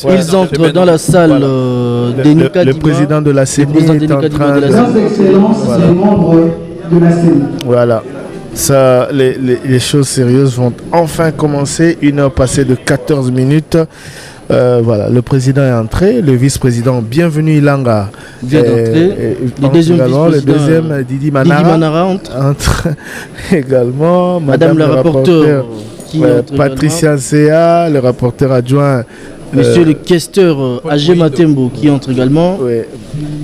Ils entrent dans la salle le président de la CENI est en train de... Voilà. Ça, les choses sérieuses vont enfin commencer. 1 heure passée de 14 minutes. Voilà, le président est entré, le vice-président, bienvenue Ilanga, vient d'entrer. Le deuxième, Didi Manara entre également. Madame la rapporteure, Patricia Ncea, le rapporteur adjoint. Monsieur le questeur Agé Matembo qui entre également.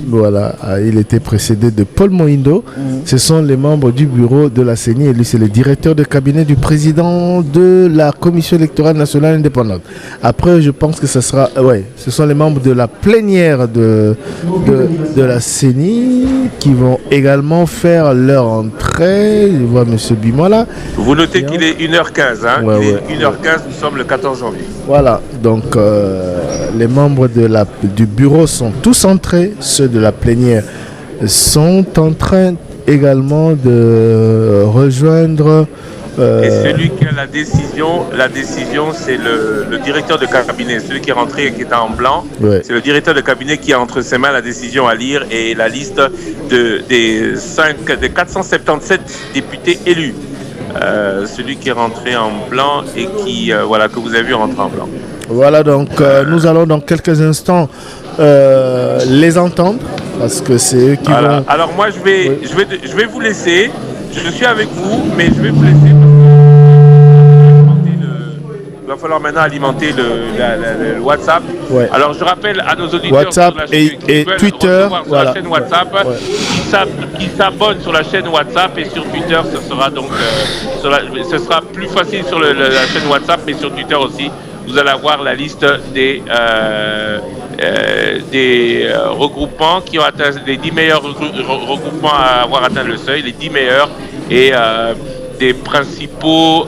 Voilà, il était précédé de Paul Moindo. Ce sont les membres du bureau de la CENI et lui c'est le directeur de cabinet du président de la Commission électorale nationale indépendante. Après, je pense que ce sera... ce sont les membres de la plénière de la CENI qui vont également faire leur entrée. Je vois monsieur Bimola. Vous notez qu'il est 1h15. Il est 1h15, nous sommes le 14 janvier. Voilà, donc les membres du bureau sont tous entrés, ceux de la plénière sont en train également de rejoindre... Et celui qui a la décision c'est le directeur de cabinet, celui qui est rentré et qui est en blanc. C'est le directeur de cabinet qui a entre ses mains la décision à lire et la liste des 477 députés élus. Celui qui est rentré en blanc et qui, que vous avez vu rentrer en blanc. Voilà, donc nous allons dans quelques instants les entendre parce que c'est eux qui vont... Alors moi je vais vous laisser, je suis avec vous, mais je vais vous laisser il va falloir maintenant alimenter le WhatsApp. Alors je rappelle à nos auditeurs WhatsApp et Twitter, sur la chaîne WhatsApp, qui s'abonnent sur la chaîne WhatsApp et sur Twitter, ce sera donc ce sera plus facile sur la chaîne WhatsApp, mais sur Twitter aussi. Vous allez avoir la liste des regroupements qui ont atteint les 10 meilleurs regroupements à avoir atteint le seuil, les 10 meilleurs et des principaux,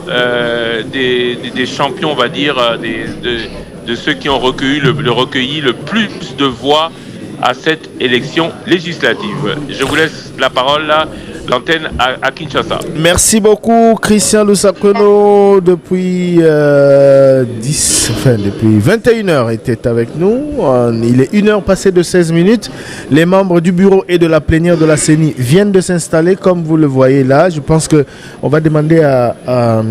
des champions, on va dire, de ceux qui ont recueilli le plus de voix à cette élection législative. Je vous laisse la parole là. L'antenne à Kinshasa. Merci beaucoup Christian Lusakono depuis 21h était avec nous. Il est 1h passée de 16 minutes. Les membres du bureau et de la plénière de la CENI viennent de s'installer comme vous le voyez là. Je pense qu'on va demander à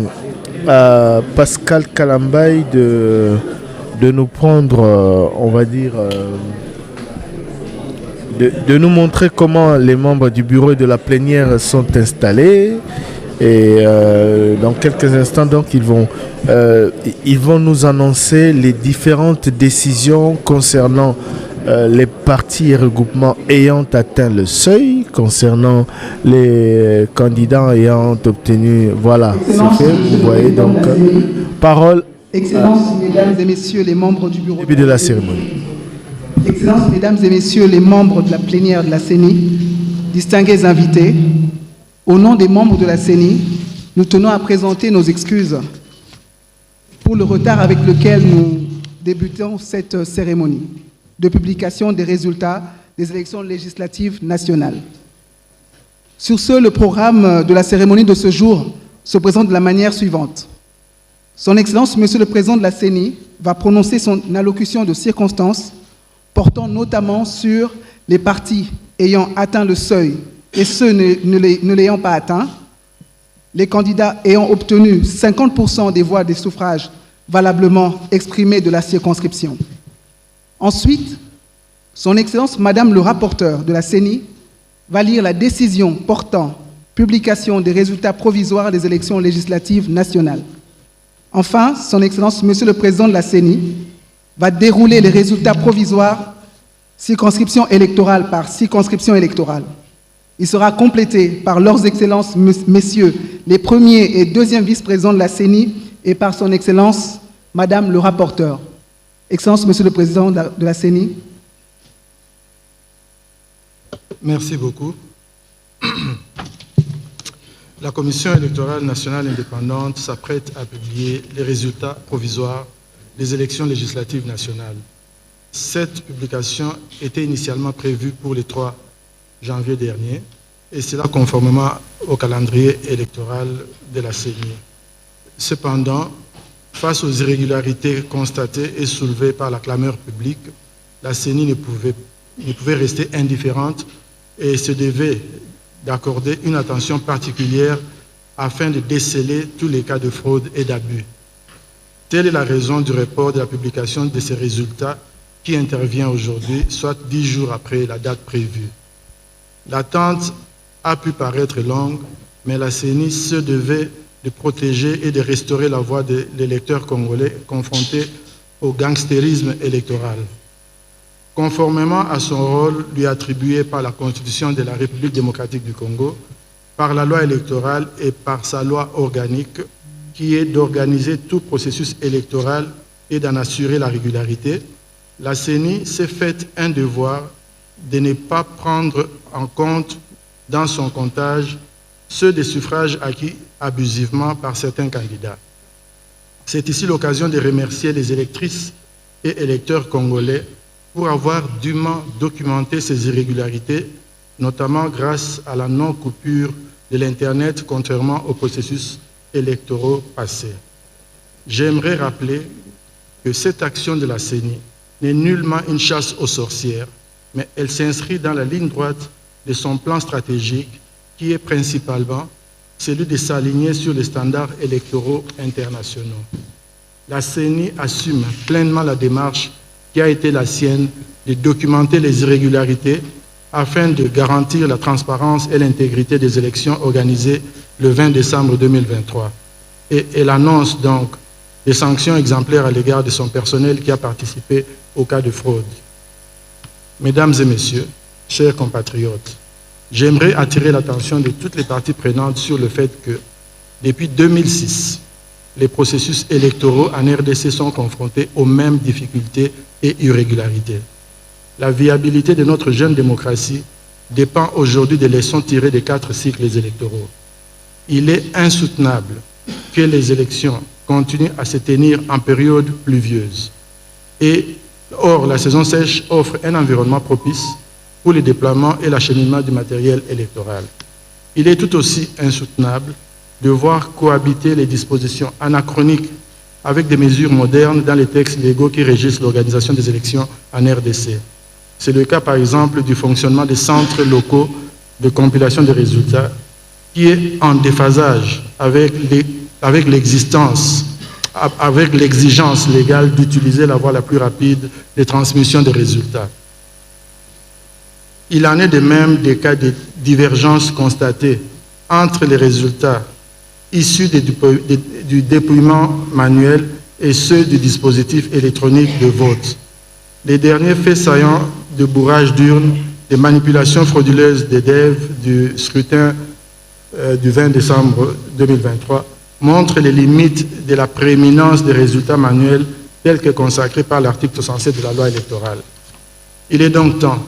Pascal Kalambay de nous prendre, on va dire... De nous montrer comment les membres du bureau et de la plénière sont installés. Et dans quelques instants, donc, ils vont nous annoncer les différentes décisions concernant les partis et regroupements ayant atteint le seuil, concernant les candidats ayant obtenu... Voilà, c'est fait. Vous voyez, donc, parole... Excellences, mesdames et messieurs les membres du bureau... Début de la cérémonie. Excellences, mesdames et messieurs les membres de la plénière de la CENI, distingués invités, au nom des membres de la CENI, nous tenons à présenter nos excuses pour le retard avec lequel nous débutons cette cérémonie de publication des résultats des élections législatives nationales. Sur ce, le programme de la cérémonie de ce jour se présente de la manière suivante. Son Excellence, Monsieur le Président de la CENI, va prononcer son allocution de circonstance portant notamment sur les partis ayant atteint le seuil et ceux ne l'ayant pas atteint, les candidats ayant obtenu 50% des voix des suffrages valablement exprimés de la circonscription. Ensuite, son Excellence Madame le rapporteur de la CENI va lire la décision portant publication des résultats provisoires des élections législatives nationales. Enfin, son Excellence Monsieur le Président de la CENI va dérouler les résultats provisoires circonscription électorale par circonscription électorale. Il sera complété par leurs excellences, messieurs, les premiers et deuxièmes vice-présidents de la CENI et par son Excellence, Madame le rapporteur. Excellence, Monsieur le Président de la CENI. Merci beaucoup. La Commission électorale nationale indépendante s'apprête à publier les résultats provisoires des élections législatives nationales. Cette publication était initialement prévue pour le 3 janvier dernier, et cela conformément au calendrier électoral de la CENI. Cependant, Face aux irrégularités constatées et soulevées par la clameur publique, la CENI ne pouvait rester indifférente et se devait d'accorder une attention particulière afin de déceler tous les cas de fraude et d'abus. Telle est la raison du report de la publication de ces résultats qui intervient aujourd'hui, soit 10 jours après la date prévue. L'attente a pu paraître longue, mais la CENI se devait de protéger et de restaurer la voix des électeurs congolais confrontés au gangstérisme électoral. Conformément à son rôle lui attribué par la Constitution de la République démocratique du Congo, par la loi électorale et par sa loi organique, qui est d'organiser tout processus électoral et d'en assurer la régularité, la CENI s'est fait un devoir de ne pas prendre en compte dans son comptage ceux des suffrages acquis abusivement par certains candidats. C'est ici l'occasion de remercier les électrices et électeurs congolais pour avoir dûment documenté ces irrégularités, notamment grâce à la non-coupure de l'Internet, contrairement aux processus électoraux passés. J'aimerais rappeler que cette action de la CENI n'est nullement une chasse aux sorcières, mais elle s'inscrit dans la ligne droite de son plan stratégique qui est principalement celui de s'aligner sur les standards électoraux internationaux. La CENI assume pleinement la démarche qui a été la sienne de documenter les irrégularités afin de garantir la transparence et l'intégrité des élections organisées le 20 décembre 2023. Et elle annonce donc des sanctions exemplaires à l'égard de son personnel qui a participé au cas de fraude. Mesdames et messieurs, chers compatriotes, j'aimerais attirer l'attention de toutes les parties prenantes sur le fait que, depuis 2006, les processus électoraux en RDC sont confrontés aux mêmes difficultés et irrégularités. La viabilité de notre jeune démocratie dépend aujourd'hui des leçons tirées des 4 cycles électoraux. Il est insoutenable que les élections continuent à se tenir en période pluvieuse. Or, la saison sèche offre un environnement propice pour le déploiement et l'acheminement du matériel électoral. Il est tout aussi insoutenable de voir cohabiter les dispositions anachroniques avec des mesures modernes dans les textes légaux qui régissent l'organisation des élections en RDC. C'est le cas, par exemple, du fonctionnement des centres locaux de compilation des résultats qui est en déphasage avec l'exigence légale d'utiliser la voie la plus rapide de transmission des résultats. Il en est de même des cas de divergence constatés entre les résultats issus du dépouillement manuel et ceux du dispositif électronique de vote. Les derniers faits saillants de bourrage d'urnes, de manipulations frauduleuses des DEV du scrutin du 20 décembre 2023 montrent les limites de la prééminence des résultats manuels tels que consacrés par l'article 67 de la loi électorale. Il est donc temps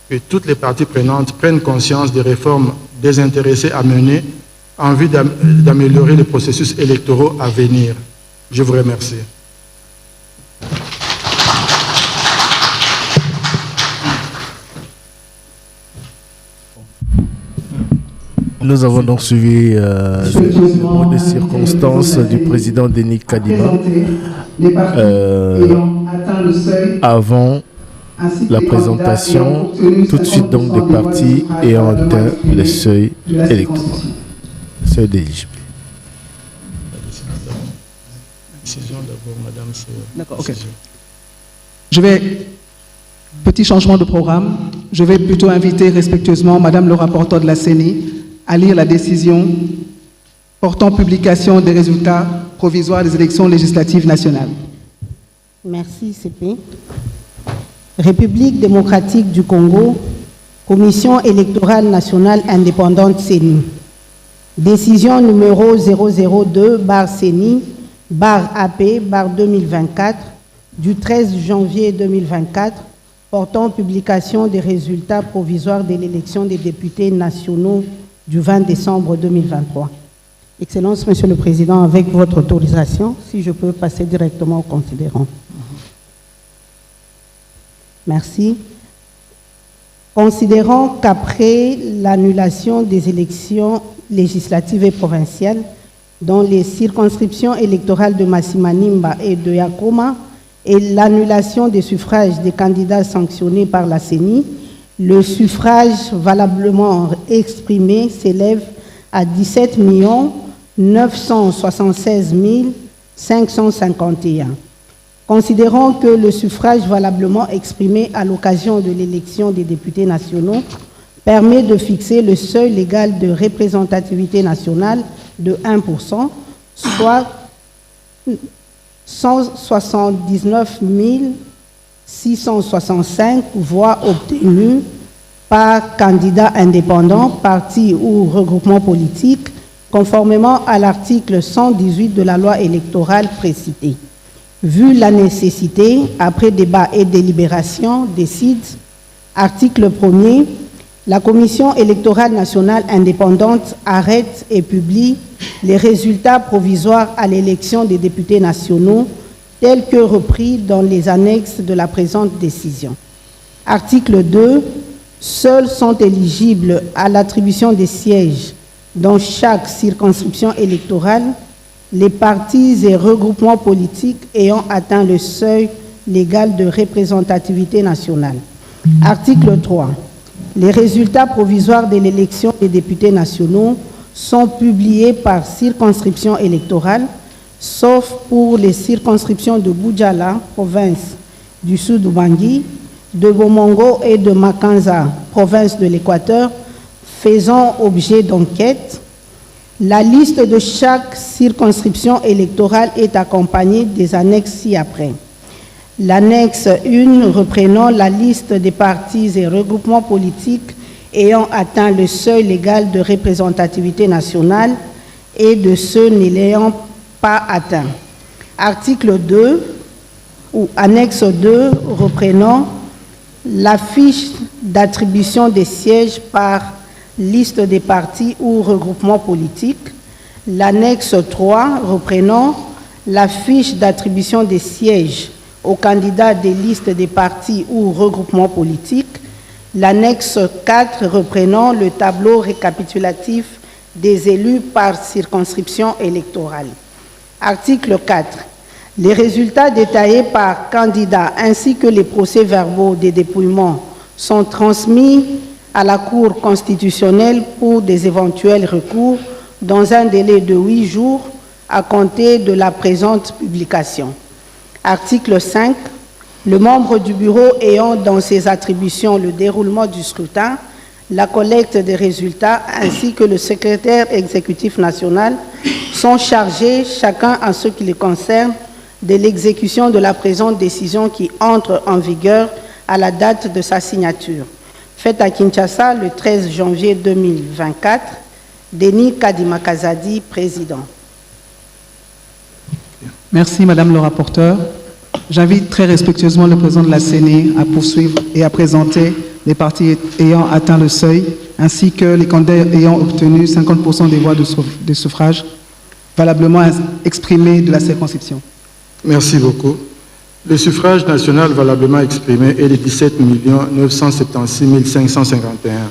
que toutes les parties prenantes prennent conscience des réformes désintéressées à mener en vue d'améliorer les processus électoraux à venir. Je vous remercie. Nous avons donc suivi le mot de circonstance du président Denis Kadima avant la présentation tout de suite donc des partis ayant atteint le seuil électoral, seuil d'éligibilité. D'accord, ok. Petit changement de programme, je vais plutôt inviter respectueusement Madame le rapporteur de la CENI à lire la décision portant publication des résultats provisoires des élections législatives nationales. Merci, CP. République démocratique du Congo, Commission électorale nationale indépendante CENI. Décision numéro 002/CENI/AP/2024 du 13 janvier 2024 portant publication des résultats provisoires de l'élection des députés nationaux du 20 décembre 2023. Excellence, Monsieur le Président, avec votre autorisation, si je peux passer directement au considérant. Merci. Considérant qu'après l'annulation des élections législatives et provinciales dans les circonscriptions électorales de Masimanimba et de Yakoma et l'annulation des suffrages des candidats sanctionnés par la CENI, le suffrage valablement exprimé s'élève à 17 976 551. Considérant que le suffrage valablement exprimé à l'occasion de l'élection des députés nationaux permet de fixer le seuil légal de représentativité nationale de 1%, soit 179 665 voix obtenues par candidat indépendant, parti ou regroupement politique, conformément à l'article 118 de la loi électorale précitée. Vu la nécessité, après débat et délibération, décide, article 1er, la Commission électorale nationale indépendante arrête et publie les résultats provisoires à l'élection des députés nationaux tels que repris dans les annexes de la présente décision. Article 2. Seuls sont éligibles à l'attribution des sièges dans chaque circonscription électorale les partis et regroupements politiques ayant atteint le seuil légal de représentativité nationale. Article 3. Les résultats provisoires de l'élection des députés nationaux sont publiés par circonscription électorale, sauf pour les circonscriptions de Boudjala, province du Sud-Ubangui, de Bomongo et de Makanza, province de l'Équateur, faisant objet d'enquête. La liste de chaque circonscription électorale est accompagnée des annexes ci-après. L'annexe 1 reprenant la liste des partis et regroupements politiques ayant atteint le seuil légal de représentativité nationale et de ceux ne l'ayant pas atteint. Article 2 ou annexe 2 reprenant la fiche d'attribution des sièges par liste des partis ou regroupements politiques. L'annexe 3 reprenant la fiche d'attribution des sièges aux candidats des listes des partis ou regroupements politiques. L'annexe 4 reprenant le tableau récapitulatif des élus par circonscription électorale. Article 4. Les résultats détaillés par candidat ainsi que les procès-verbaux des dépouillements sont transmis à la Cour constitutionnelle pour des éventuels recours dans un délai de 8 jours à compter de la présente publication. Article 5. Le membre du bureau ayant dans ses attributions le déroulement du scrutin, la collecte des résultats ainsi que le secrétaire exécutif national sont chargés, chacun en ce qui les concerne, de l'exécution de la présente décision qui entre en vigueur à la date de sa signature. Faite à Kinshasa le 13 janvier 2024, Denis Kadimakazadi, président. Merci Madame le rapporteur. J'invite très respectueusement le président de la CENI à poursuivre et à présenter les partis ayant atteint le seuil, ainsi que les candidats ayant obtenu 50% des voix de suffrage valablement exprimées de la circonscription. Merci beaucoup. Le suffrage national valablement exprimé est de 17 976 551.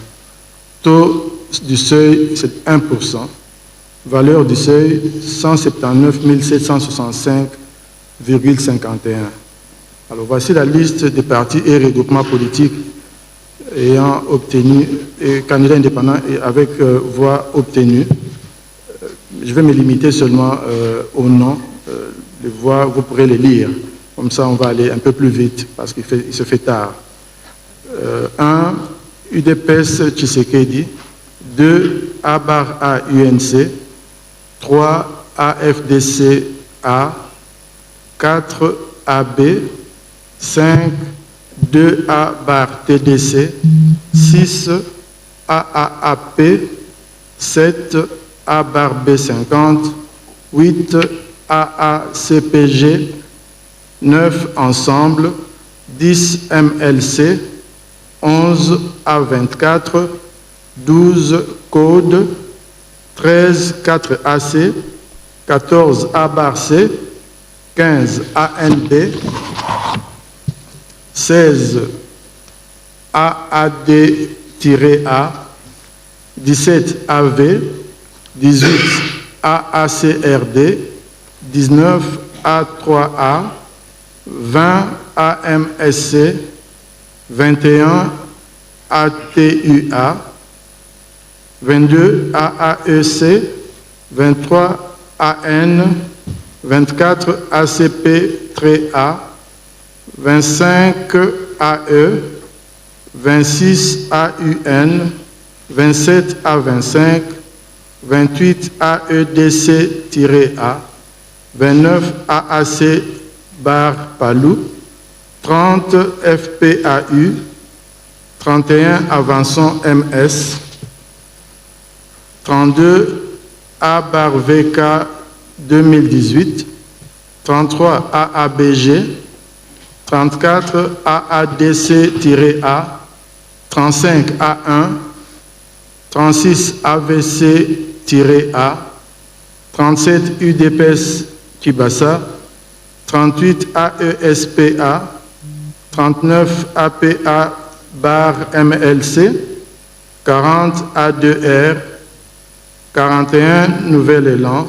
Taux du seuil, c'est 1%. Valeur du seuil, 179 765,51. Alors voici la liste des partis et regroupements politiques ayant obtenu, et candidats indépendants et avec voix obtenues. Je vais me limiter seulement au nom. Les voix, vous pourrez les lire. Comme ça, on va aller un peu plus vite parce qu'il se fait tard. 1. UDPS Tshisekedi. 2. A UNC. 3. AFDC-A. 4. AB. 5. 2A TDC. 6. AAP. 7. A B50. 8. AACPG. 9 ensemble. 10 MLC. 11 A24. 12 code. 13 4 AC. 14 A-C. 15 ANB. 16 AAD-A. 17 AV. 18 AACRD, 19 A3A, 20 AMSC, 21 ATUA, 22 AAEC, 23 AN, 24 ACP-A, 25 AE, 26 AUN, 27 A25, 28 AEDC-A, 29 AAC-Palou, 30 FPAU, 31 Avançon MS, 32 A-VK 2018, 33 AABG, 34 AADC-A, 35 A1, 36 AVC-A, 37 UDPS Kibassa, 38 AESPA, 39 APA-MLC, 40 A2R, 41 Nouvel Élan,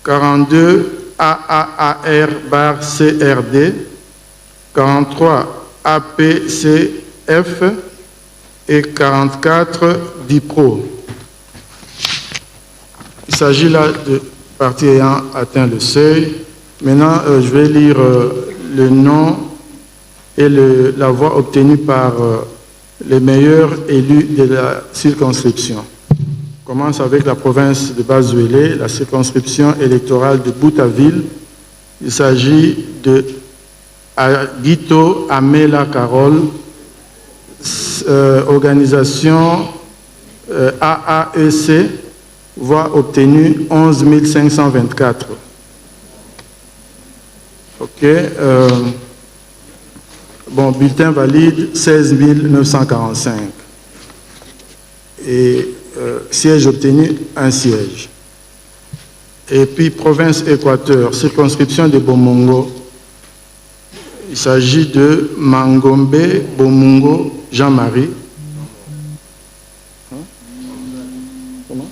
42 AAAR-CRD, 43 APCF et 44 DIPRO. Il s'agit là de partis ayant atteint le seuil. Maintenant, je vais lire le nom et la voix obtenue par les meilleurs élus de la circonscription. On commence avec la province de Bas-Ouélé, la circonscription électorale de Boutaville. Il s'agit de Guito Amela Carole, organisation AAEC, voix obtenue 11 524. OK. Bon, bulletin valide 16 945. Et siège obtenu, un siège. Et puis, province Équateur, circonscription de Bomongo. Il s'agit de Mangombe Bomungo Jean-Marie. Comment?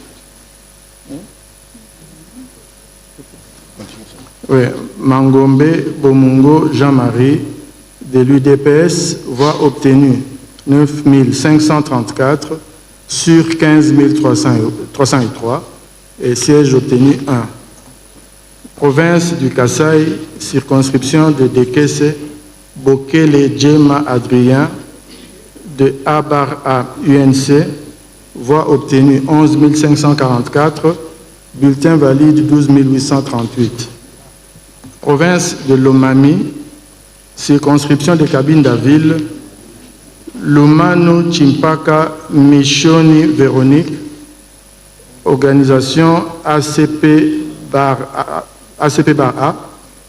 Oui, Mangombe Bomungo Jean-Marie de l'UDPS, voix obtenue 9 534 sur 15 303 et siège obtenu 1. Province du Kasaï, circonscription de Dekese, Bokele Djema Adrien de A-A UNC, voix obtenue 11 544, bulletin valide 12 838. Province de Lomami, circonscription de Cabine-Daville, Lumano Chimpaka Michoni Véronique, organisation ACP-A,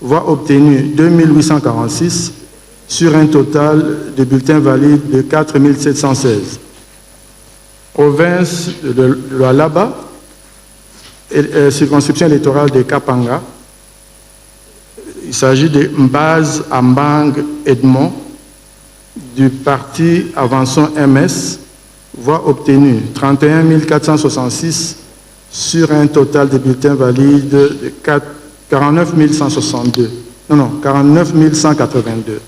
voix obtenue 2846 sur un total de bulletins valides de 4716. Province de Lualaba, circonscription électorale de Kapanga. Il s'agit de Mbaz Ambang Edmond du parti Avançon MS, voix obtenue 31 466 sur un total de bulletins valides de 49 162. Non, 49 182.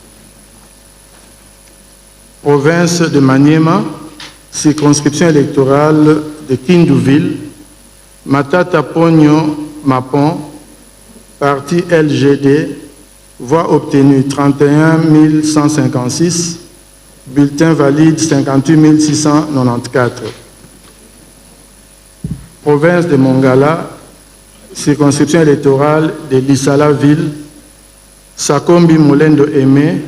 Province de Maniema, circonscription électorale de Kindouville, Matata Pogno Mapon, parti LGD, voix obtenue 31 156, bulletin valide 58 694. Province de Mongala, circonscription électorale de Lissala-Ville, Sakombi Molendo Aimé,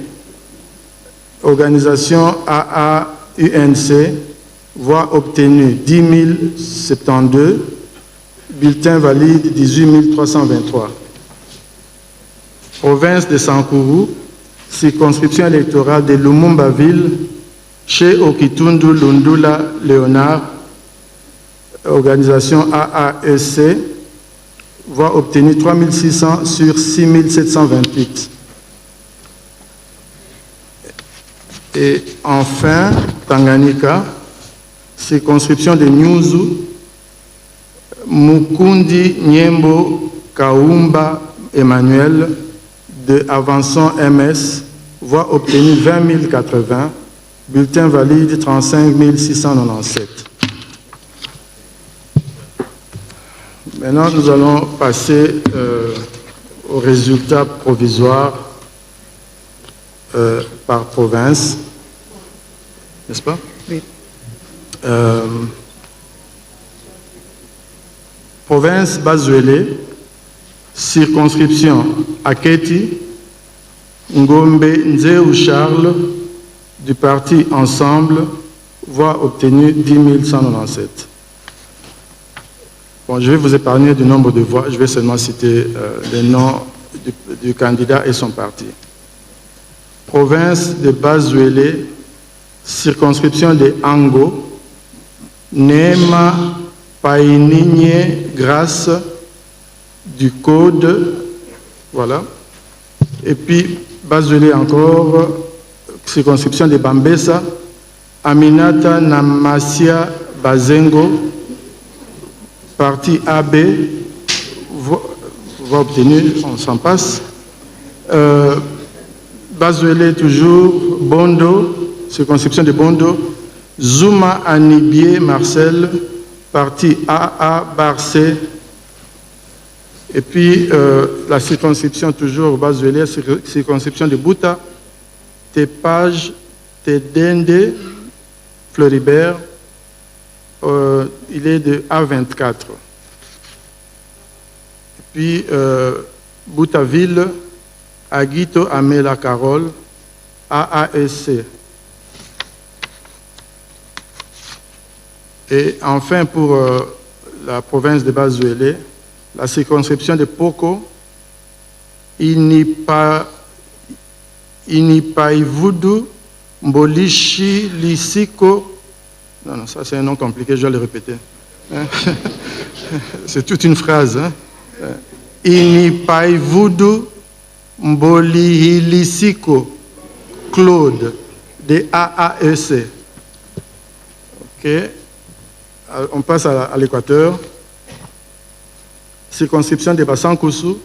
organisation AAUNC, voix obtenue 10 072, bulletin valide 18 323. Province de Sankourou, circonscription électorale de Lumumba-Ville, chez Okitundu Lundula Léonard, organisation AAEC, voix obtenue 3600 sur 6728. Et enfin, Tanganyika, circonscription de Nyuzu, Mukundi Nyembo Kaumba Emmanuel de Avançon MS, voix obtenue 20 080, bulletin valide 35 697. Maintenant, nous allons passer aux résultats provisoires par province, n'est-ce pas? Oui. Province Bazuele, circonscription Aketi, Ngombe Nzeu Charles, du parti Ensemble, voix obtenue 10 197. Bon, je vais vous épargner du nombre de voix, je vais seulement citer le nom du candidat et son parti. Province de Bazuele, circonscription de Ango, Nema Painigne Grâce, du Code, voilà. Et puis Bazuele encore, circonscription de Bambessa, Aminata Namasia Bazengo, parti AB, voix obtenue, on s'en passe. Bazuele toujours, Bondo, circonscription de Bondo, Zuma Anibie Marcel, parti AA Barcé. Et puis la circonscription toujours Bazuele, circonscription de Bouta, Tepage, Tedende, Fleuribert, il est de A24. Et puis Boutaville, Aguito Amela Carole, AASC. Et enfin pour la province de Bazuele, la circonscription de Poko, Inipaivudu, Mbolishi, Lisiko. Non, ça c'est un nom compliqué, je vais le répéter. C'est toute une phrase. Hein? Inipaivudu, Mbolihilisiko, Claude, de AAEC. Ok. On passe à l'Équateur. Circonscription de Bassankoussou.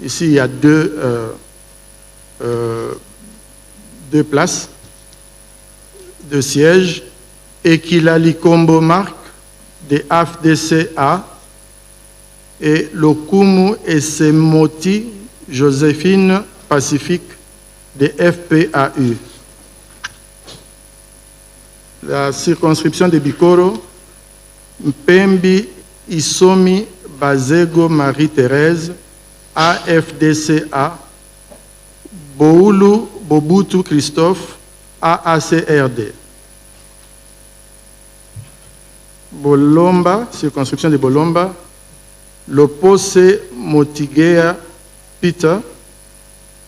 Ici, il y a deux places, deux sièges. Ekilali Kombo Marc de AFDCA et Lokumu Esemoti Joséphine Pacifique de FPAU. La circonscription de Bikoro, Mpembi Isomi Bazego Marie-Thérèse, AFDCA, Boulu Bobutu Christophe, AACRD. Bolomba, circonscription de Bolomba, Lopose Motigea Peter,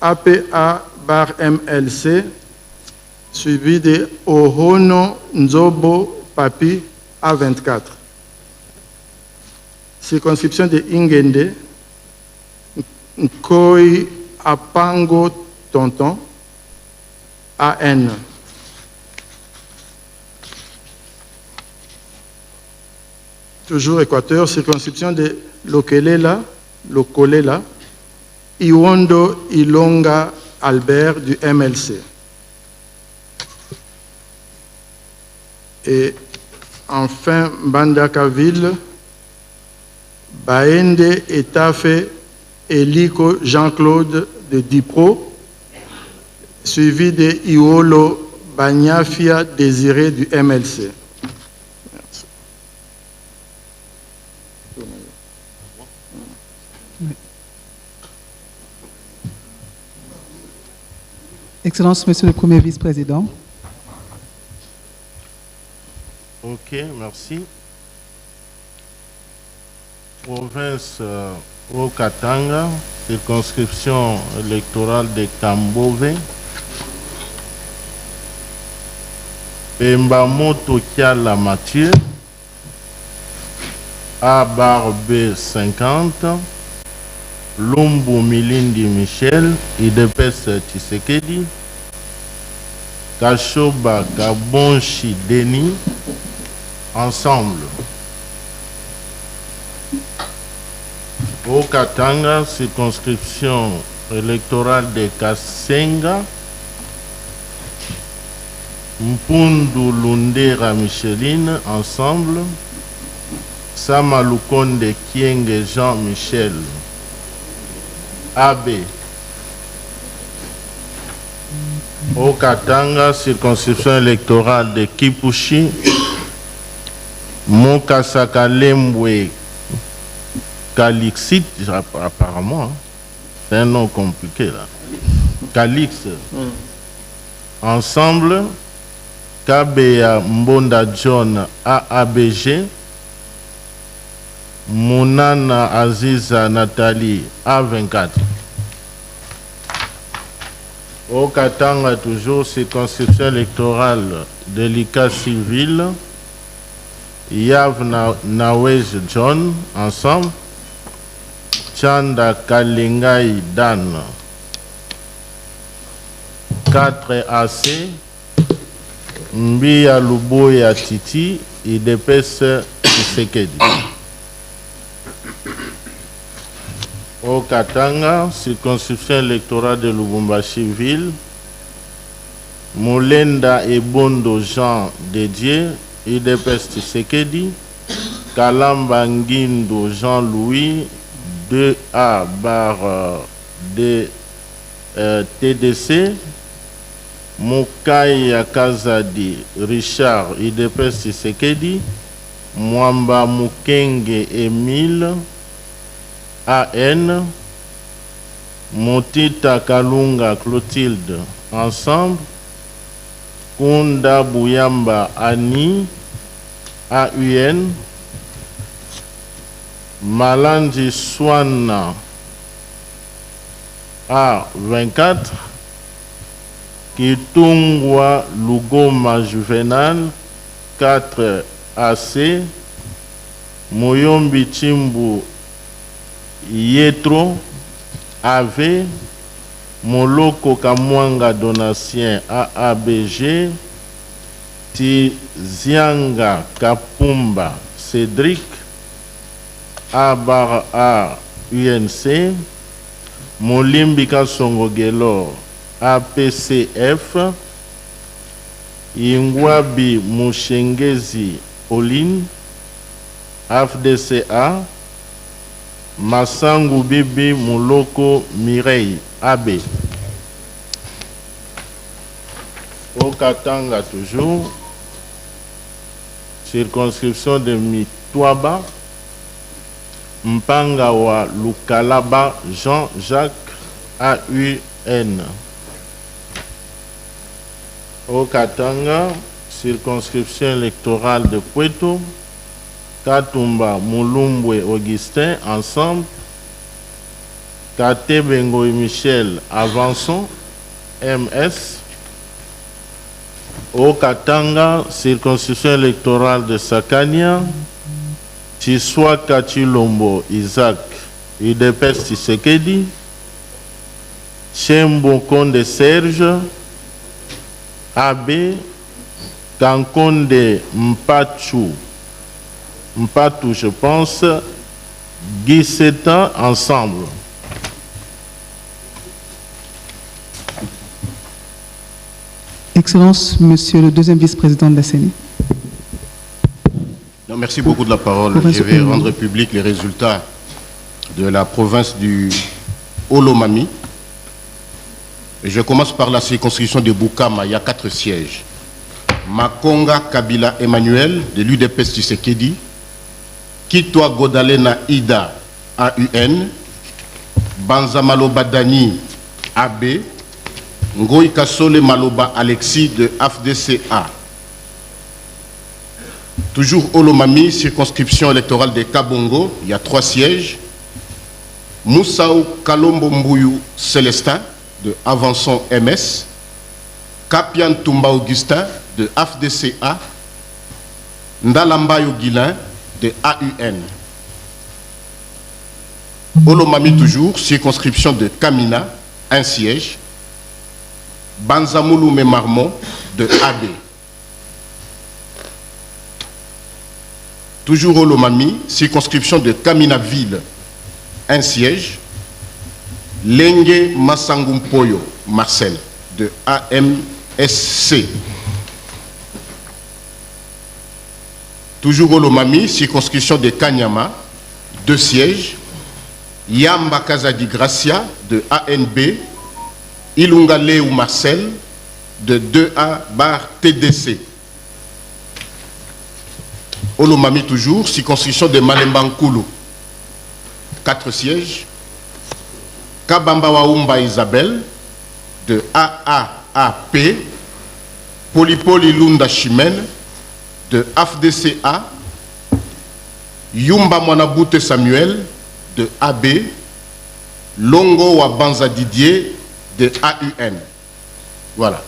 APA bar MLC, suivi de Ohono Nzobo Papi, A24. Circonscription de Ingende, Nkoi Apango Tonton, AN. Toujours Équateur, circonscription de Lokelela, Iwondo Ilonga Albert du MLC. Et enfin, Bandakaville, Baende Etafe Eliko Jean-Claude de Dipro, suivi de Iolo Banyafia Désiré du MLC. Merci. Excellence, Monsieur le Premier Vice-président. Ok, merci. Province Haut-Katanga, circonscription électorale de Kambove. Pembamoto Kiala Mathieu, A bar B 50. Lumbu Milindi Michel, IDPS Tshisekedi. Kashoba Gabonchi Denis, Ensemble. Au Katanga, circonscription électorale de Kasenga, Mpundu Lundera Micheline, ensemble, Samalukonde Kienge Jean-Michel, AB. Au Katanga, circonscription électorale de Kipushi, Mokasaka Lembwe Calixite, apparemment, hein. C'est un nom compliqué là. Calix. Ensemble, Kabea Mbonda John AABG, Mounana Aziza Nathalie A24. Au Katanga, toujours, circonscription électorale de l'ICA civil, Yav Nawej John, ensemble, Chanda Kalingai Dan, 4 AC, Mbia Luboya Titi, IDPS Tshisekedi. Au Katanga, circonscription électorale de Lubumbashi-Ville, Moulenda Ebondo Jean Dédié, IDPS Tshisekedi, Kalamba Ngindo Jean-Louis, 2A barre de TDC, Moukaya Kazadi Richard, IDPS Tshisekedi, Mwamba Mukenge Emile, AN, Motita Kalunga Clotilde, ensemble, Kunda Bouyamba Ani, AUN, Malandi Swana A24, Kitungwa Lugoma Juvenal 4 AC, Moyombi Chimbu Yetro AV, Moloko Kamwanga Donatien AABG, Tizianga Kapumba Cédric A UNC, Molimbika Songogelo APCF, Ingwabi Mushengezi Pauline AFDCA, Massangu Bibi Muloko Mireille AB. Au Katanga toujours, circonscription de Mitwaba, Mpangawa Lukalaba Jean-Jacques AUN. Au Katanga, circonscription électorale de Puerto, Katumba Mulumbwe Augustin, ensemble, Kate Bengo et Michel Avançon, MS. Au Katanga, circonscription électorale de Sakania, Chiswa Kachilombo Isaac, UDPS Tshisekedi, Chembo Konde Serge, AB, Kankonde Mpatou, je pense, Guy Setan, ensemble. Excellence, Monsieur le deuxième vice-président de la CENI. Merci beaucoup de la parole. Je vais rendre public les résultats de la province du Olomami. Et je commence par la circonscription de Boukama. Il y a 4 sièges. Makonga Kabila Emmanuel, de l'UDPS Tshisekedi. Kitwa Godalena Ida, AUN. Banza Maloba Dani, AB. Ngoï Kasole Maloba Alexis, de AFDCA. Toujours Olomami, circonscription électorale de Kabongo, il y a 3 sièges. Moussaou Kalombo Mbouyou Célestin, de Avançon MS. Kapian Toumba Augustin, de AFDCA. Ndalambayo Guilin, de AUN. Olomami toujours, circonscription de Kamina, 1 siège. Banzamoulou Marmon, de AB. toujours au Lomami, circonscription de Kaminaville, un siège. Lengue Massangumpoyo, Marcel, de AMSC. Toujours au Lomami, circonscription de Kanyama, 2 sièges. Yamba Kazadi Gracia, de ANB. Ilungale ou Marcel, de 2A bar TDC. Au Lomami toujours, circonscription de Malembankulu, 4 sièges. Kabamba Waumba Isabelle, de AAAP. Polipoli Lunda Chimène, de AFDCA. Yumba Mwanabute Samuel, de AB. Longo Wabanza Didier, de AUN. Voilà.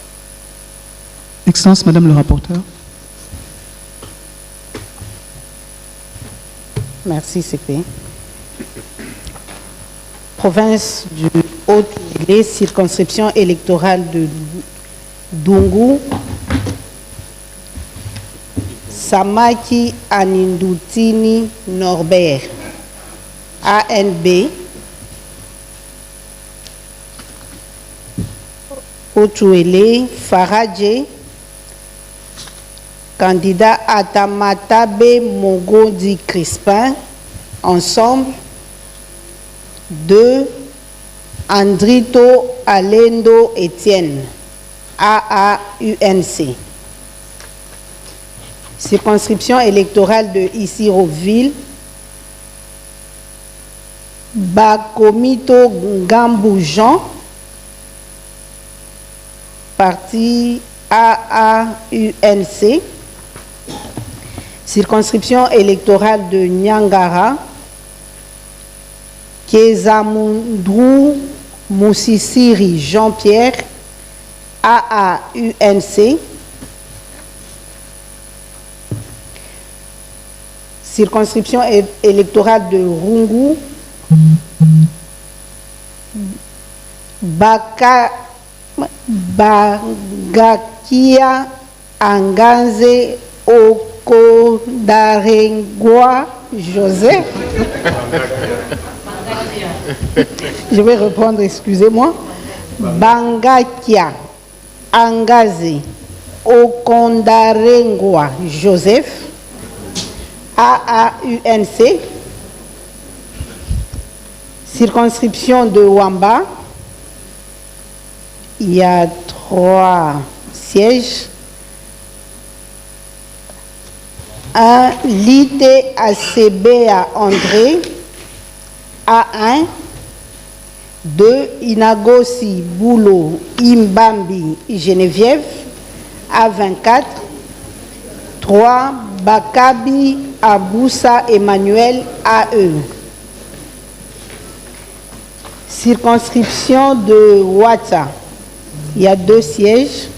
Excellence, Madame le rapporteur. Merci, CP. Province du Haut-Uélé, circonscription électorale de Dungu, Samaki Anindutini Norbert, ANB, Haut-Uélé, Faradje, candidat Atamatabe Mogondi Crispin, ensemble. 2. Andrito Alendo Etienne, AAUNC. Circonscription électorale de Isiroville, Bakomito Ngambou Jean, parti AAUNC. Circonscription électorale de Nyangara, Kézamundrou Moussissiri Jean-Pierre, AAUNC. Circonscription électorale de Rungu, Bagakia Anganze Okodarengwa Joseph. Je vais reprendre, excusez-moi. Bangakia Angaze Okondarengwa Joseph, AAUNC. Circonscription de Wamba, il y a 3 sièges. 1. Lite Acebea André, A1. 2. Inagosi Boulot Imbambi Geneviève, A24. 3. Bakabi Aboussa Emmanuel, AE. Circonscription de Ouatta, il y a 2 sièges.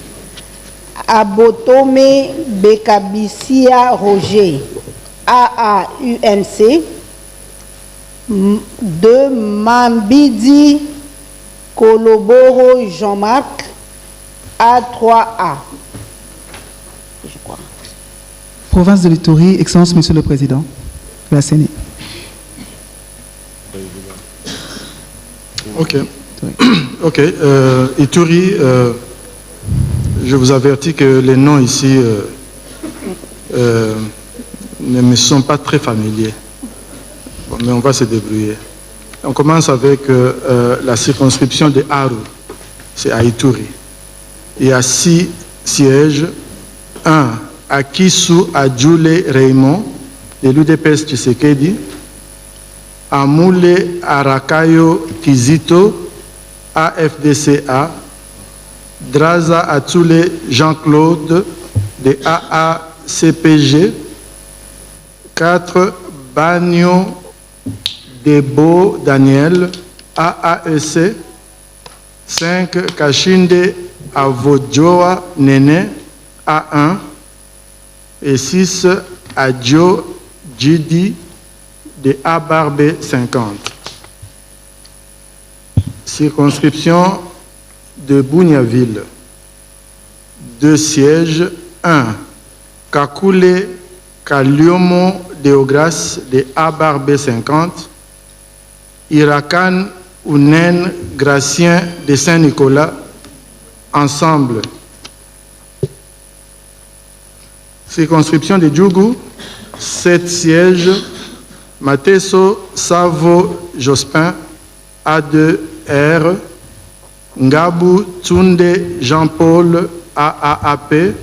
Abotome Bekabissia Roger, AAUNC. 2. Mambidi Koloboro Jean-Marc, A3A. Je crois. Province de l'Ituri, Excellence, Monsieur le Président de la CENI. Ok. Ok. Ituri, je vous avertis que les noms ici ne me sont pas très familiers. Bon, mais on va se débrouiller. On commence avec la circonscription de Aru. C'est à Ituri. Il y a 6 sièges. 1. Akisu Adjoule Raymond, de l'UDPS Tshisekedi. Amoule Arakayo Kizito, AFDCA. Draza Atsoule Jean-Claude, de AACPG. 4. Bagno Debo Daniel, AAEC. 5. Kashinde Avodjoa Nene, A1. Et 6. Adjo Jidi, de A-Barbe 50. Circonscription de Bouniaville. 2 sièges. 1. Kakule Kaliomo Déograce de Abar B50, Irakan Ounen Gracien de Saint-Nicolas, ensemble. Circonscription de Djougou, 7 sièges, Mateso Savo Jospin, A2R, Ngabou Tsunde Jean-Paul, AAAP,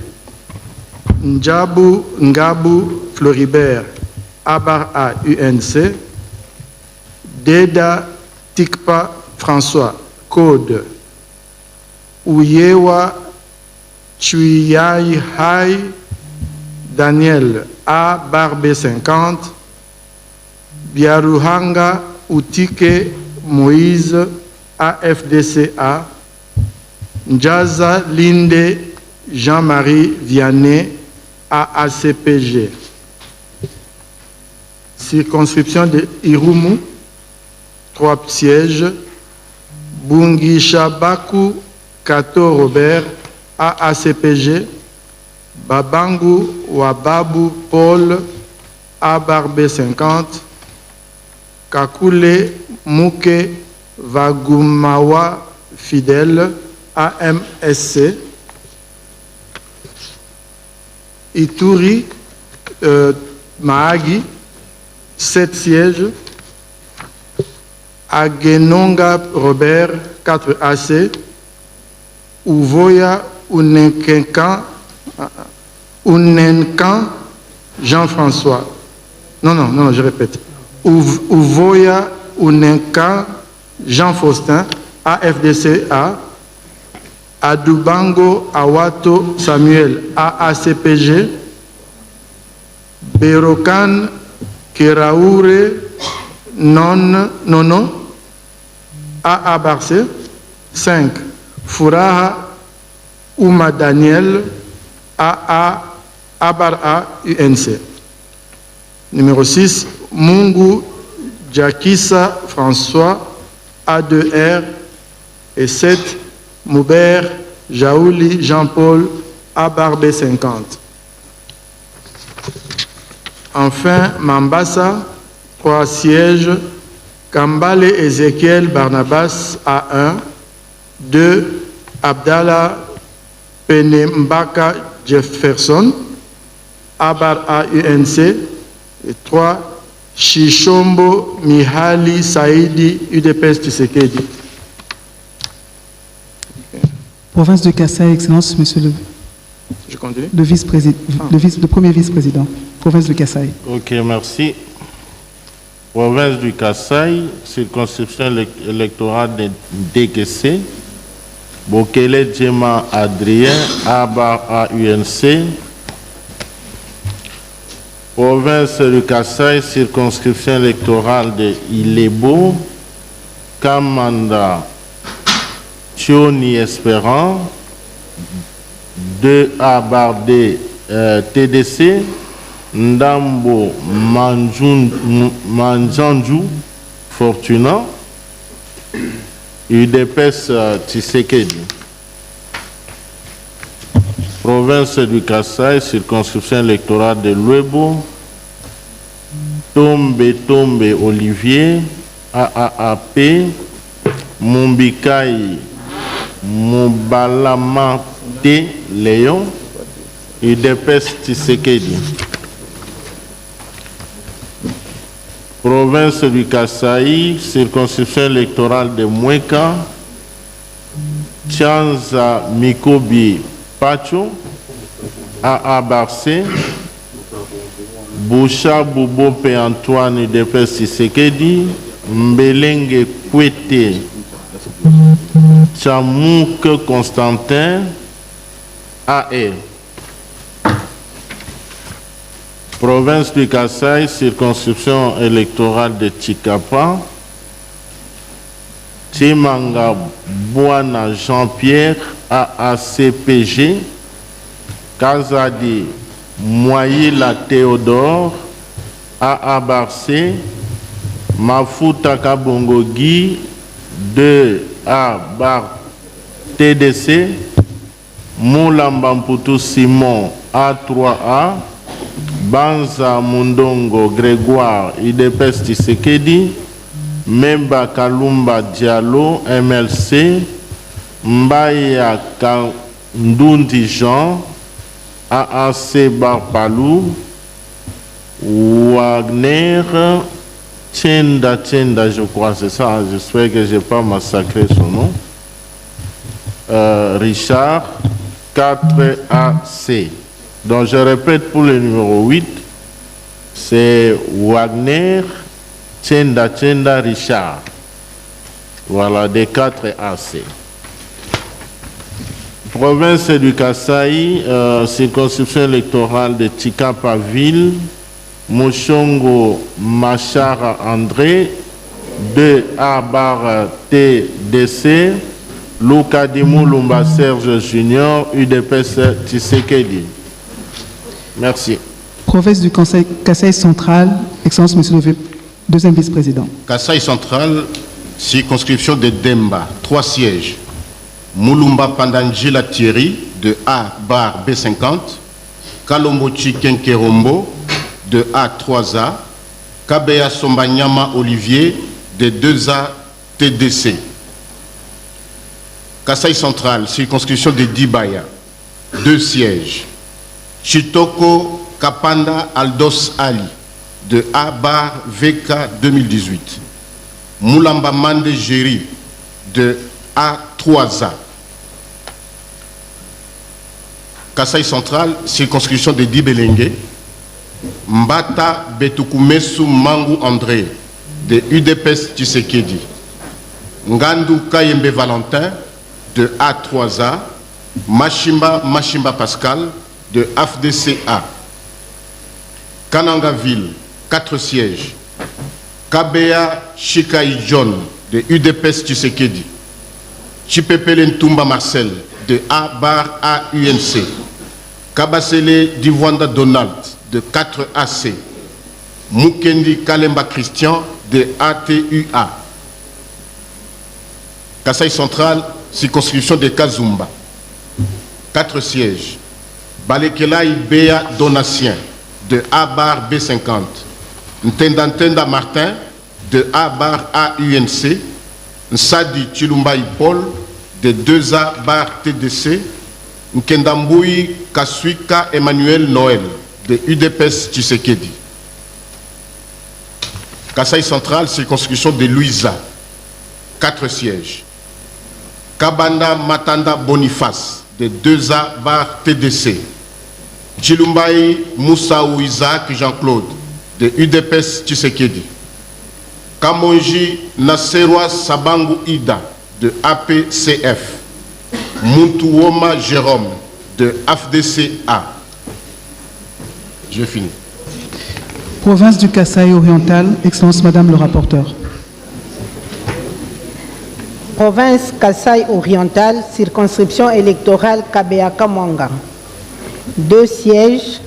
Ndjabou Ngabou Floribert, Abar A UNC, Deda Tikpa François, Code, Ouyewa Chuyai Hai Daniel, A Barbe 50, Biaruhanga Outike Moïse, AFDCA, Njaza Linde Jean-Marie Vianney, AACPG. Circonscription de Irumu, 3 sièges, Bungisha Baku Kato Robert, AACPG, Babangu Wababu Paul, Abarbe 50, Kakule Mouke Vagumawa Fidèle, AMSC, Ituri Mahagi, 7 sièges, Agenonga Robert, 4 AC, Uvoya Unenkan Jean-François. Non, je répète. Uvoya Unenkan Jean-Faustin, AFDCA, Adubango Awato Samuel, AACPG, Berokan Keraoure Nono, AA Barcé, 5. Furaha Ouma Daniel, AA Abara UNC. Numéro 6. Mungu Jakissa François, A2R. Et 7. Moubert Jaouli Jean-Paul, Abarbe 50. Enfin, Mambassa, 3 sièges, Kambale Ezekiel Barnabas, A1. 2. Abdallah Penembaka Jefferson, Abar AUNC. Et 3. Shishombo Mihali Saïdi, UDPS Tshisekedi. Province de Kasaï, Excellence, Monsieur Je continue. le premier vice-président. Province de Kasaï. Ok, merci. Province du Kasaï, circonscription électorale de DGC, Bokele Djema Adrien, Abar AUNC. Province du Kasaï, circonscription électorale de Ilebo, Kamanda Thioni Espérant, 2A Bardé TDC, Ndambo Manjanju Fortuna, UDPS Tshisekedi. Province du Kasaï, circonscription électorale de Luebo, Tombe Olivier, AAAP, Mombikai Mobalama T. Léon, UDPS Tshisekedi. Province du Kasaï, circonscription électorale de Mweka, Tianza Mikobi Pacho, AA Barcé, Boucha Boubopé Antoine, UDPS Tshisekedi, Mbelenge Kwete Chamouk Constantin, AE. Province du Kasaï, circonscription électorale de Tchikapa, Timanga Bouana Jean-Pierre, AACPG, Kazadi Moyila Théodore, AA Barcé, Mafuta Kabongogi, 2A Bar TDC, Moulambamputu Simon, A3A, Banza Mundongo Grégoire, UDPS Tshisekedi. Memba Kalumba Diallo, MLC. Mbaya Kandundi Jean, AAC Barpalou. Wagner, Tchenda, je crois, c'est ça, j'espère que je n'ai pas massacré son nom. Richard, 4AC. Donc je répète pour le numéro 8, c'est Wagner, Tchenda, Richard. Voilà, des 4AC. Province du Kasaï, circonscription électorale de Tshikapa-Ville. Moshongo Machara André, 2A TDC, Loukadimou Lumba Serge Junior, UDPS Tshisekedi. Merci. Province du Kasaï central, Excellence Monsieur le deuxième vice-président. Kasaï central, circonscription de Demba, 3 sièges. Moulumba Pandangila Thierry, de A bar B50, Kalombo Chikenkerombo, de A3A, Kabeya Sombanyama Olivier, de 2A TDC. Kasaï central, circonscription de Dibaya, 2 sièges. Chitoko Kapanda Aldos Ali, de A bar VK 2018. Moulamba Mande Géry, de A3A. Kasaï central, circonscription de Dibelenge. Mbata Betukumesu Mangu André, de UDPS Tshisekedi. Ngandou Kayembe Valentin, de A3A. Machimba Pascal, de AFDCA. Kanangaville, 4 sièges. Kabeya Chikai John, de UDPS Tshisekedi. Chipepele Ntumba Marcel, de A bar AUNC. Kabasele Divwanda Donald, de 4AC. Mukendi Kalemba Christian, de ATUA. Kasaï central, circonscription de Kazumba. 4 sièges. Balekela Ibea Donatien, de A bar B50. Ntenda Martin, de A bar AUNC. Nsadi Chilumba Paul, de 2A bar TDC. Nkendamboui Kasuika Emmanuel Noël, de UDPS Tshisekedi. Kasaï central, circonscription de Louisa, 4 sièges. Kabanda Matanda Boniface, de 2A bar TDC. Chilumbaï Moussaou Isaac Jean-Claude, de UDPS Tshisekedi. Kamonji Nasserwa Sabangu Ida, de APCF. Muntouoma Jérôme, de AFDCA. Je finis. Province du Kasaï oriental, Excellence Madame le rapporteur. Province Kasaï oriental, circonscription électorale Kabeaka Mwanga. 2 sièges.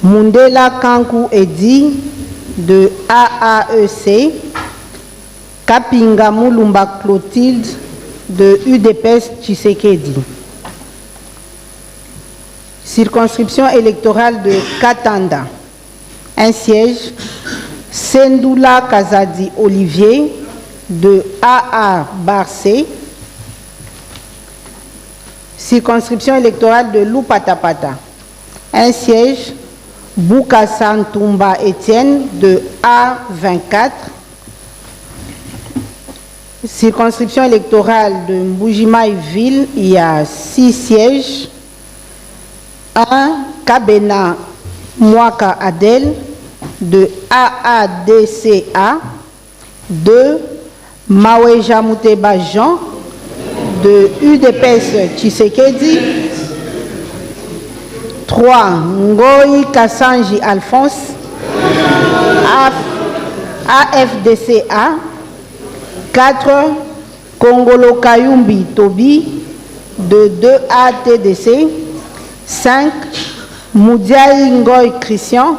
Mundela Kankou Edi, de AAEC. Kapinga Moulumba Clotilde, de UDPS Tshisekedi. Circonscription électorale de Katanda. 1 siège. Sendoula Kazadi Olivier, de AA Barcé. Circonscription électorale de Loupatapata. 1 siège. Boukassan Toumba Etienne, de A24. Circonscription électorale de Mbujimaï-Ville, il y a 6 sièges. 1. Kabena Mwaka Adel, de AADCA. 2. Maweja Mouteba Jean, de UDPS Tshisekedi. 3. Ngoyi Kassanji Alphonse, AFDCA. 4. Kongolo Kayumbi Tobi, de 2A TDC. 5. Moudiaï Ngoy Christian,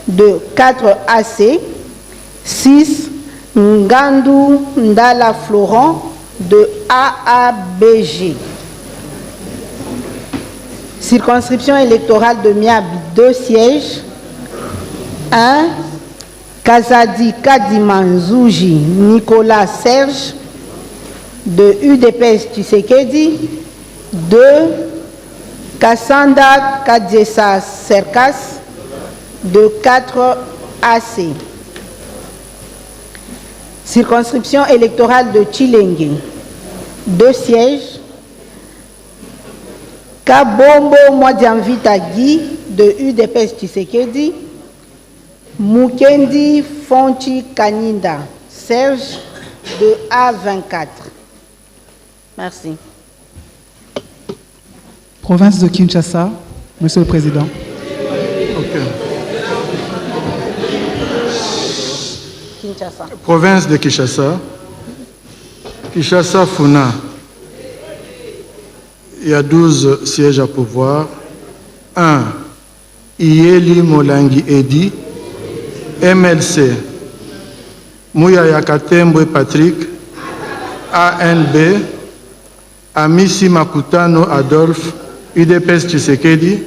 de 4AC. 6. Ngandou Ndala Florent, de AABG. Circonscription électorale de Miabi, 2 sièges. 1. Kazadi Kadimanzouji Nicolas Serge de UDPS Tshisekedi. 2. Kassanda Kadiesa Serkas de 4 AC. Circonscription électorale de Tshilenge. 2 sièges. Kabombo Mwadiamvita Guy de UDPS Tshisekedi. Mukendi Fonchi Kaninda Serge de A24. Merci. Province de Kinshasa, Monsieur le Président. Kinshasa. Province de Kinshasa. Kinshasa Funa. Il y a 12 sièges à pouvoir. 1. Iyeli Molangi Edi, MLC. Mouyaya Katembwe Patrick, ANB. Amisi Makutano Adolphe, UDPS Tshisekedi.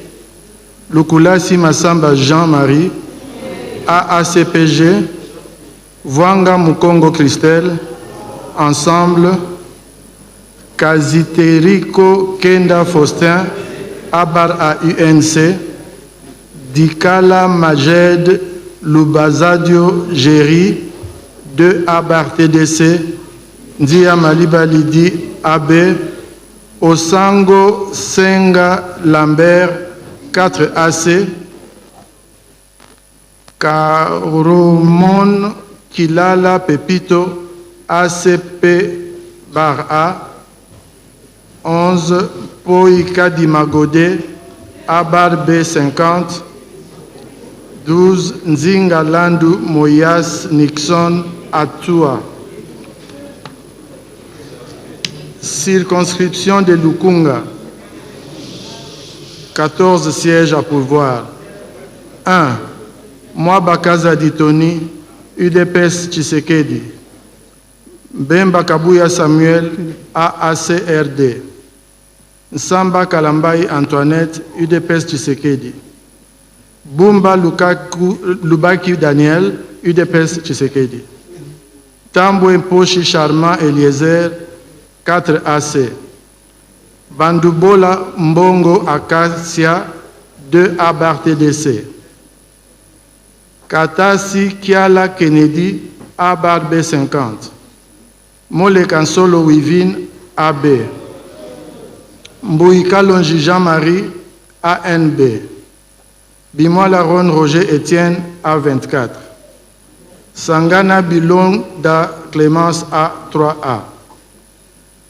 Lukulasi Massamba Jean-Marie, AACPG. Vwanga Mukongo Christelle, Ensemble. Kaziteriko Kenda Faustin, Abar à UNC. Dikala Majed Lubazadio Géry, 2 Abar TDC. Ndia Maliba Lidi AB. Osango Senga Lambert, 4 AC. Karomon Kilala Pepito, ACP bar A. 11 Poika Dimagode, Abar B50. 12 Nzinga Landu Moyas Nixon Atua. Circonscription de Lukunga. 14 sièges à pourvoir. 1. Mwabakaza Ditoni, UDPS Tshisekedi. Bemba Kabuya Samuel, AACRD. Nsamba Kalambai Antoinette, UDPS Tshisekedi. Bumba Lubaki Daniel, UDPS Tshisekedi. Tambwe Mposhi Charmant Eliezer, 4 AC. Bandubola Mbongo Acacia, 2 Abar TDC. Katasi Kiala Kennedy, Abar B50. Mole Kansolo Wivin, AB. Mbouika Longi Jean-Marie, ANB. Bimola Ron Roger Etienne, A24. Sangana Bilon da Clémence, A3A.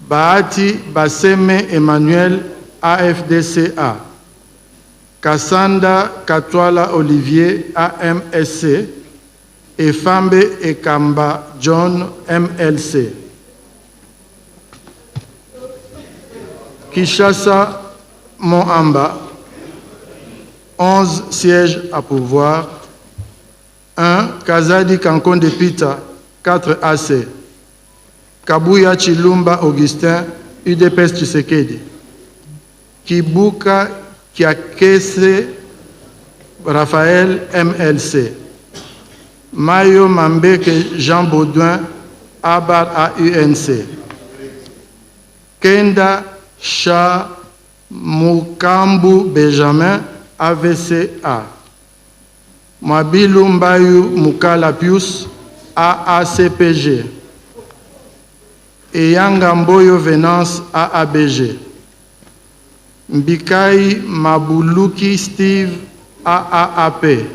Bahati Basseme Emmanuel, AFDCA. Kassanda Katwala Olivier, AMSC. Et Fambe Ekamba John, MLC. Kinshasa Moamba, 11 sièges à pouvoir. 1. Kazadi Kankonde Pita, 4 AC. Kabuya Chilumba Augustin, UDPS Tshisekedi. Kibuka Kiakese Raphaël, MLC. Mayo Mambeke Jean Baudouin, Abar à UNC. Kenda Cha Mukambu Benjamin, AVCA. Mabilou Mbayou Mukala Pius, AACPG. Eyanga Mboyo Venance, AABG. Mbikai Mabuluki Steve, AAAP.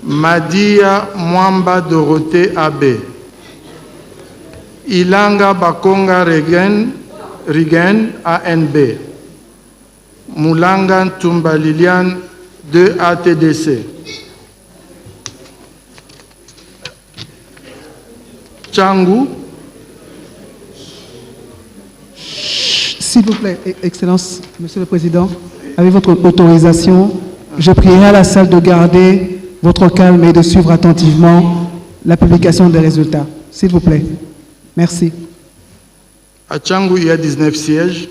Madia Mwamba Dorothée, AB. Ilanga Bakonga Rigen, ANB. Moulanga Ntumba Liliane, 2 ATDC. Tchangou. S'il vous plaît, Excellence, Monsieur le Président, avec votre autorisation, je prierai à la salle de garder votre calme et de suivre attentivement la publication des résultats. S'il vous plaît. Merci. À Tchangou, il y a 19 sièges.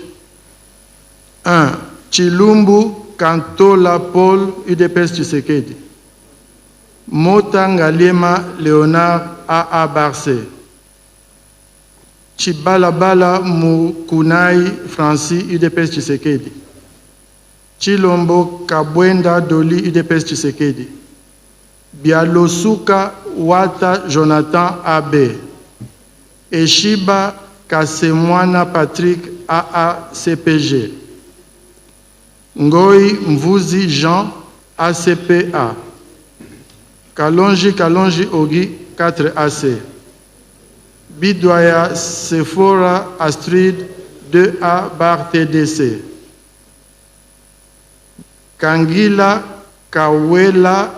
1. Chilumbu Kantola Paul, UDPS Tshisekedi. Motangaliema Léonard A.A. Barcé. Chibalabala Mukunai Francis UDPS Tshisekedi. Chilombo Kabwenda Doli UDPS Tshisekedi. Bialosuka Wata Jonathan A.B. Eshiba Kasemwana Patrick AA CPG. Ngoi Mvuzi Jean ACPA. Kalonji Ogi 4AC. Bidoya Sephora Astrid 2A bar TDC. Kangila Kawela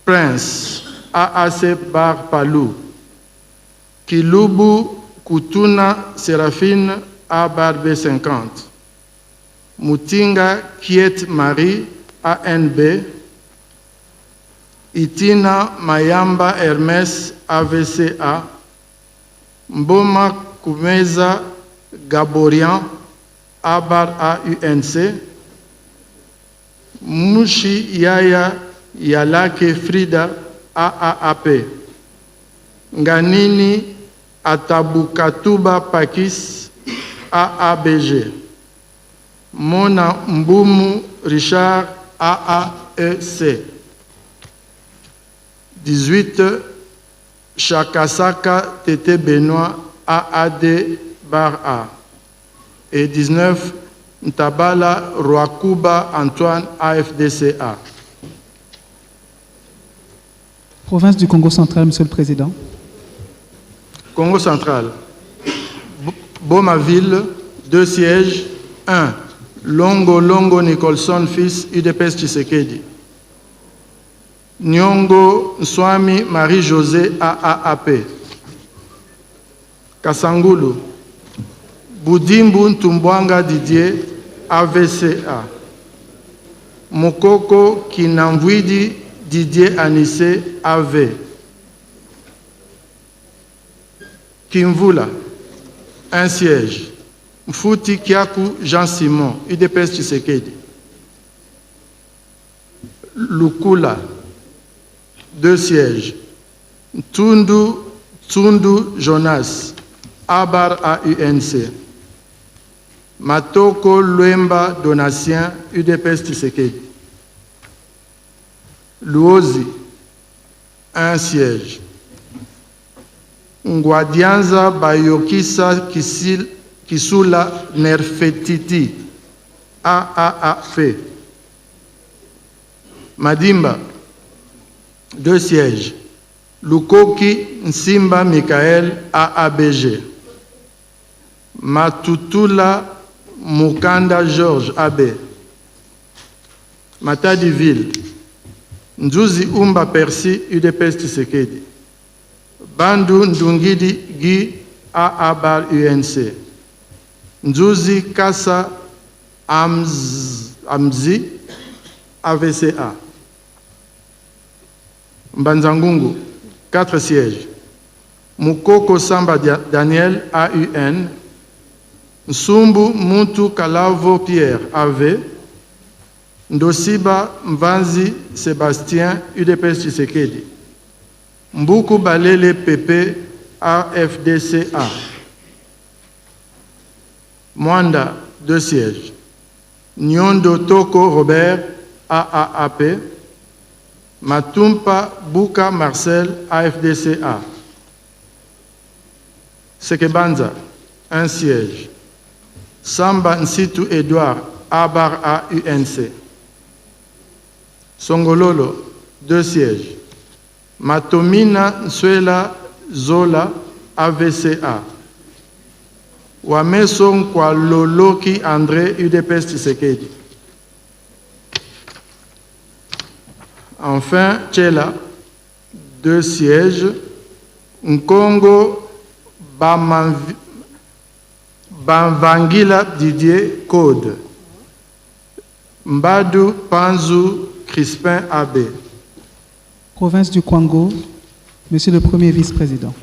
Prince AAC bar Palou. Kilubu Kutuna Séraphine A bar B50. Mutinga Kiet Marie ANB. Itina Mayamba Hermès AVCA. Mboma Kumeza Gaborian Abar AUNC. Mushi Yaya Yalake Frida AAP. Nganini Atabukatuba Pakis AABG. Mona Mbumu Richard AAEC. 18 Chakasaka Tété Benoît AAD bar A. Et 19 Ntabala Roakuba Antoine AFDCA. Province du Congo central, Monsieur le Président. Congo central. Bomaville, 2 sièges. 1. Longo Nicholson fils UDPS Tshisekedi. Nyongo Nswami Marie-José AAP. Kasangulu. Boudimbu Ntumbwanga Didier AVCA. Mokoko Kinamvwidi Didier Anissé AV. Kimvula, 1 siège. Mfuti Kiaku Jean-Simon, UDPS Tshisekedi. Lukula, 2 sièges. Tundu Jonas, Abar AUNC. Matoko Luemba Donatien, UDPS Tshisekedi. Luozi, 1 siège. Ngwadianza Bayokisa Kisula Nerfetiti, AAAF. Madimba, 2 sièges. Lukoki Nsimba Michael, AABG. Matutula Mukanda Georges, AB. Matadiville. Nzuzi Umba Percy, UDPS Tshisekedi. Bandu Ndungidi Guy, AA bar UNC. Nzuzi Kassa Amzi, AVCA. Mbanzangungu, 4 sièges. Mukoko Samba Daniel, AUN. Nsumbu Muntu Kalavo Pierre, AV. Ndosiba Mvanzi Sébastien, UDPS Tshisekedi. Mbuku Balele PP, AFDCA. Mwanda, 2 sièges. Nyondo Toko Robert, AAAP. Matumpa Buka Marcel, AFDCA. Sekebanza, 1 siège. Samba Nsitu Edouard, Abar AUNC. Songololo, 2 sièges. Matomina Nsuela Zola, AVCA. Wameso Kwa Loloki André, UDPS Tshisekedi. Enfin, Tchela, 2 sièges. Nkongo Bamvangila Didier, Code. Mbadu Panzu Crispin AB. Province du Kwango, Monsieur le Premier Vice-président.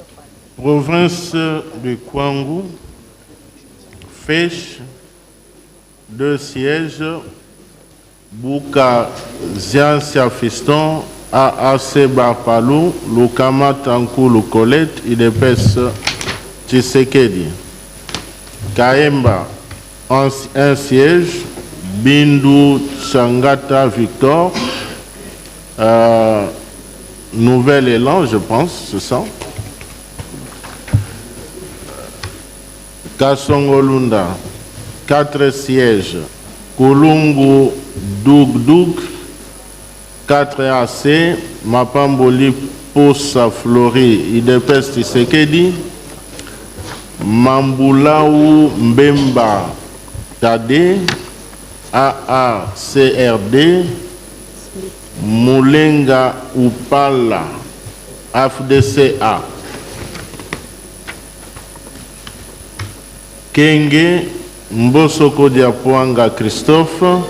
Province du Kwango, Fèche, 2 sièges. Bouka Ziansia Fiston, AAC Barpalou, Lukama Tankulu Colette, IDPS Tshisekedi. Kaemba, un siège. Bindu Changata Victor, Nouvel Élan, je pense, c'est ça. Kassongolunda, 4 sièges. Kulungu Doug, 4 AC. Mapamboli Posa Flori, IDPS Tshisekedi. Mambulaou Mbemba Tade, AACRD, Moulenga Upala, AFDCA. Kenge Mbosoko Diapoanga Christophe,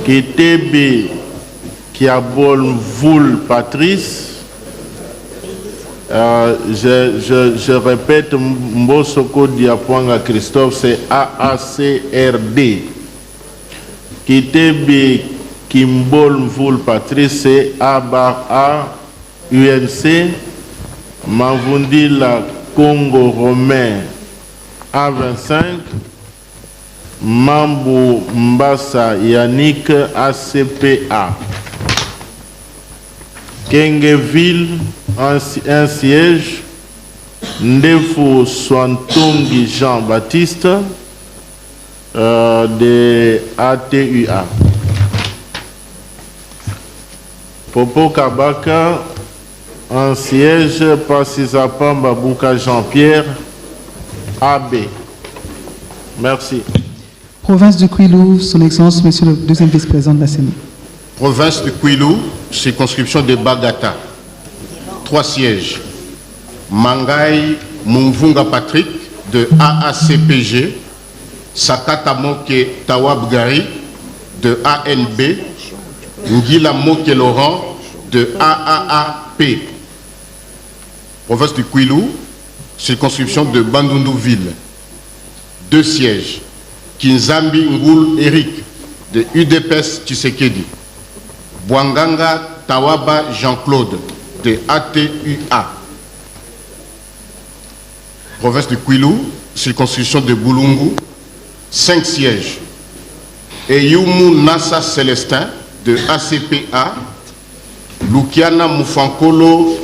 Kitebe Kiabol Voul Patrice. Je répète, Mbosoko Diapoanga Christophe, c'est AACRD. Kitebe Kimbol Mvoul Patrice, c'est ABA UNC. Mavundila Congo Romain A25. Mambo Mbassa Yannick ACPA. Kengeville, un siège. Ndefo Swantongi Jean-Baptiste de ATUA. Popo Kabaka, un siège. Passisapamba Bouka Jean-Pierre AB. Merci. Province du Kwilu, son Excellence, Monsieur le deuxième vice-président de la CENI. Province du Kwilu, circonscription de Bagata. 3 sièges. Mangai Mumvunga Patrick de AACPG. Sakata Moke Tawabgari de ANB. Ngila Moke Laurent de AAAP. Province du Kwilu, circonscription de Bandundu-Ville. 2 sièges. Kinzambi Ngoul Eric de UDPS Tshisekedi. Bwanganga Tawaba Jean-Claude de ATUA. Province du Kwilu, circonscription de Boulungu, 5 sièges. Eyumu Nassa Célestin de ACPA. Lukiana Moufankolo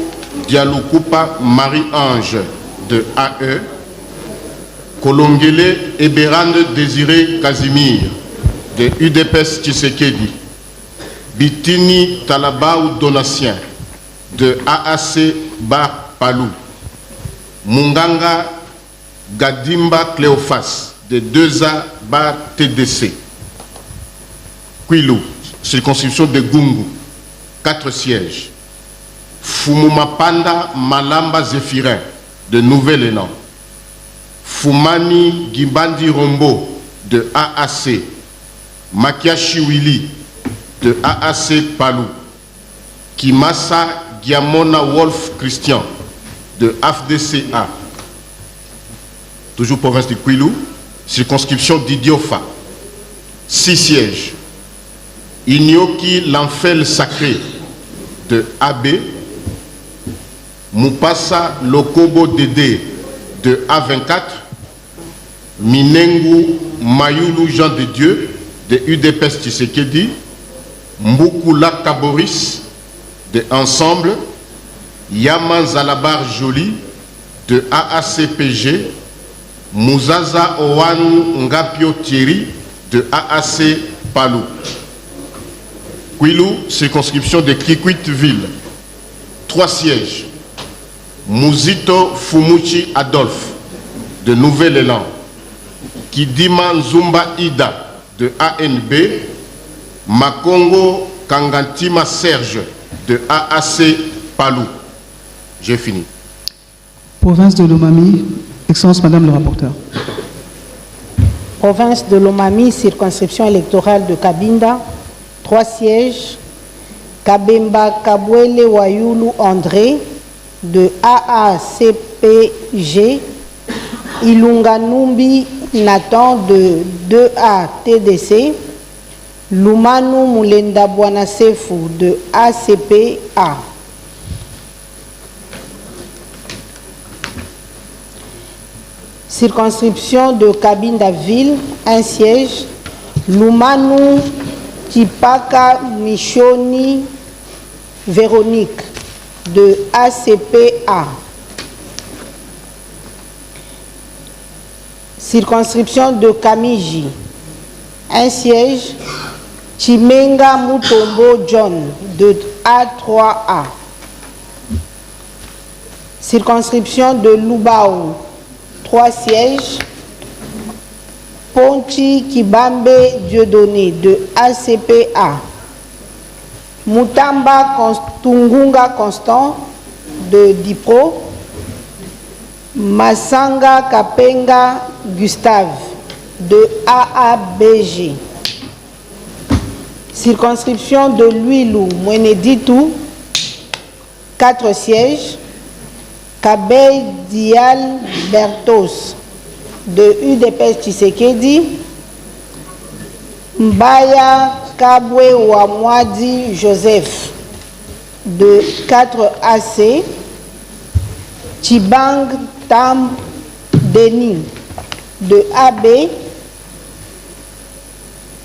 Dialoukupa Marie-Ange de AE. Kolongele Eberande Désiré Casimir de UDPS Tshisekedi. Bitini Talabaou Donatien de AAC Bar Palou. Munganga Gadimba Cléophas de 2A Bar TDC. Kwilu, circonscription de Gungu, 4 sièges. Fumumapanda Malamba Zéphirin de Nouvel-Élan. Fumani Gimbandi Rombo de AAC. Makiashi Willy de AAC Palou. Kimasa Giamona Wolf Christian de AFDCA. Toujours province du Kwilu, circonscription d'Idiofa. 6 sièges. Inyoki L'Enfel Sacré de AB. Mupasa Lokobo Dédé de A24. Minengu Mayulu Jean de Dieu de UDPS Tshisekedi. Mbukula Kaboris de Ensemble. Yaman Zalabar Jolie de AACPG. Mouzaza Owan Ngapio Thierry de AAC Palou. Kwilu, circonscription de Kikwit-Ville. 3 sièges. Mouzito Fumuchi Adolphe de Nouvel-Élan. Kidima Nzumba Ida de ANB. Makongo Kangantima Serge de AAC Palou. J'ai fini. Province de Lomami, Excellence Madame le rapporteur. Province de Lomami, circonscription électorale de Kabinda, 3 sièges. Kabemba Kabwele Wayulu André de AACPG. Ilunga Numbi Nathan de 2A TDC. Lumanu Mulenda Bwanasefu de ACPA. Circonscription de Cabinda-Ville, un siège. Lumanu Tipaka Michoni Véronique de ACPA. Circonscription de Kamiji, un siège. Chimenga Mutombo John de A3A. Circonscription de Lubao, 3 sièges. Ponchi Kibambe Dieudonné de ACPA. Mutamba Tungunga Constant de Dipro. Masanga Kapenga Gustave de AABG. Circonscription de Luilou Mweneditou, 4 sièges. Kabey Dial Bertos de UDPS Tshisekedi. Mbaya Kabwe Wamwadi Joseph de 4AC. Chibang Tam Denis de AB.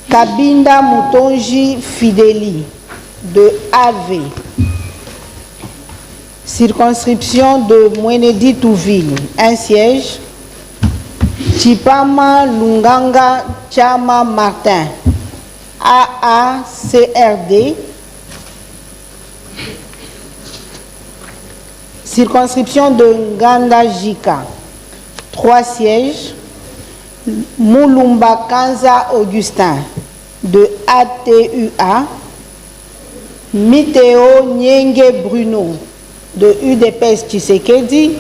Kabinda Mutonji Fideli de AV. Circonscription de Mweneditou-Ville, un siège. Chipama Lunganga Chama Martin, AACRD. Circonscription de Nganda Jika, 3 sièges. Moulumba Kanza Augustin de ATUA. Miteo Nyenge Bruno de UDPS Tshisekedi.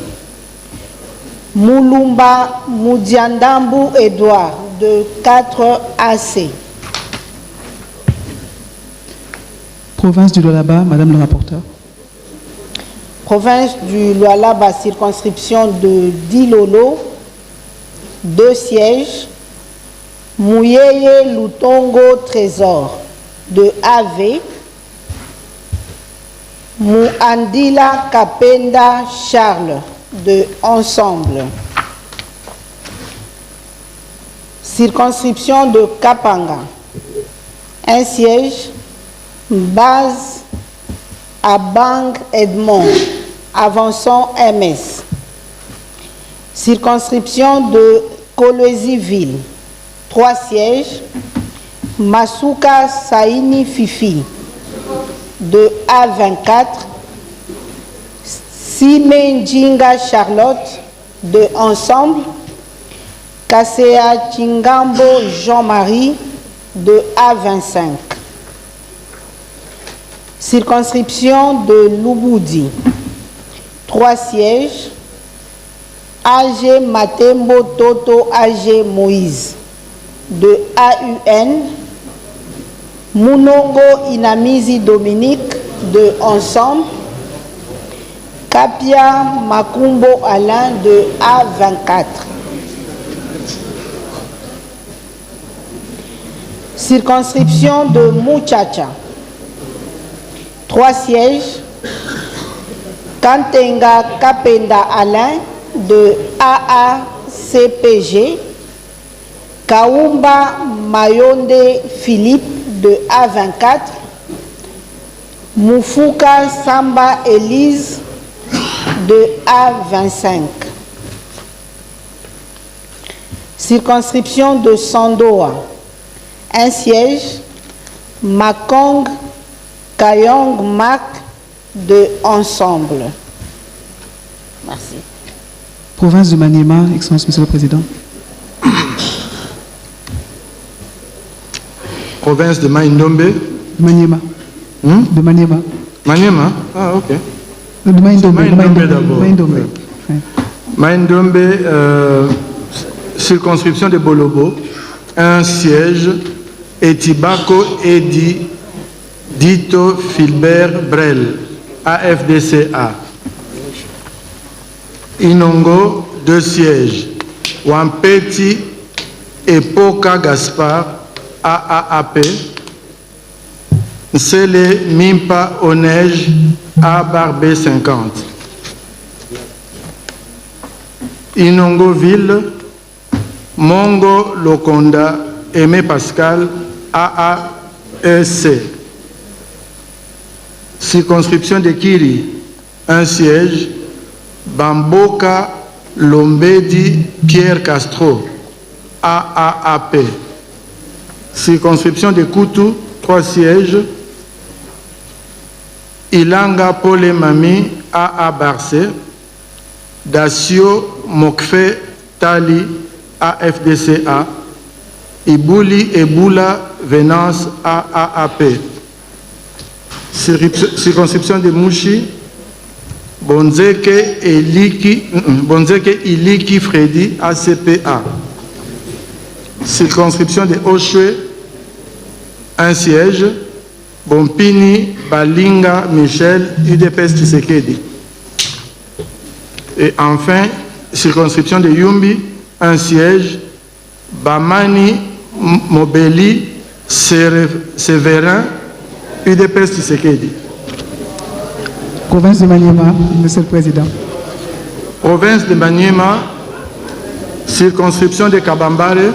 Moulumba Moudiandambu Edouard de 4AC. Province du Lualaba, Madame le rapporteur. Province du Lualaba, circonscription de Dilolo, 2 sièges. Mouyeye Lutongo Trésor de AV. Mouandila Kapenda Charles de Ensemble. Circonscription de Kapanga, un siège. Base à Bang Edmond, avançant MS. Circonscription de Kolwezi-Ville, 3 sièges. Masuka Saini Fifi de A24. Simenjinga Charlotte de Ensemble. Kasea Chingambo Jean-Marie de A25. Circonscription de Luboudi, 3 sièges. AG Matembo Toto AG Moïse de AUN. Munongo Inamizi Dominique de Ensemble. Kapia Makumbo Alain de A24. Circonscription de Mouchacha, 3 sièges. Kantenga Kapenda Alain de AACPG. Kaumba Mayonde Philippe de A24. Moufuka Samba Elise de A25. Circonscription de Sandoa, un siège. Makong Kayong Mak de Ensemble. Merci. Province du Maniema, Excellence, Monsieur le Président. Province de Maïndombe. Maniema. De Maniema. Maniema. Ah, ok. De Maïndombe. Maïndombe d'abord. Maïndombe. Ouais. Maïndombe, circonscription de Bolobo, un siège. Etibako Edi Dito Filbert Brel, AFDCA. Inongo, 2 sièges. Wampeti Epoka Gaspard, AAAP. Nsele Mimpa Onej A Barbé 50. Inongoville, Mongo Lokonda, Aimé Pascal, AAEC. Circonscription de Kiri, un siège, Bamboka Lombedi Pierre Castro, AAAP. Circonscription de Koutou, 3 sièges, Ilanga Pole Mami, AA Barcé, Dacio Mokfe Tali, AFDCA, Ibouli Eboula Venance, AAAP. Circonscription de Mouchi, Bonzeke Iliki Freddy, ACPA. Circonscription de Oshwe, un siège, Bompini Balinga Michel, UDPS Tshisekedi. Et enfin, circonscription de Yumbi, un siège, Bamani Mobeli Séverin, UDPS Tshisekedi. Province de Maniema, Monsieur le Président. Province de Maniema, circonscription de Kabambare,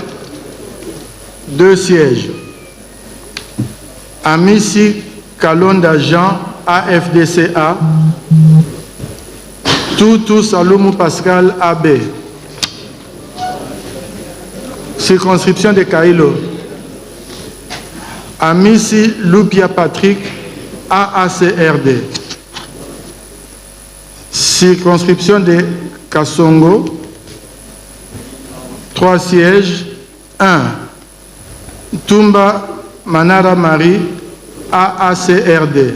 2 sièges. Amissi Kalonda Jean, AFDCA, Toutou Saloumou Pascal, AB. Circonscription de Kailo. Amissi Lupia Patrick, AACRD. Circonscription de Kassongo, 3 sièges. 1. Tumba Manara Marie, AACRD.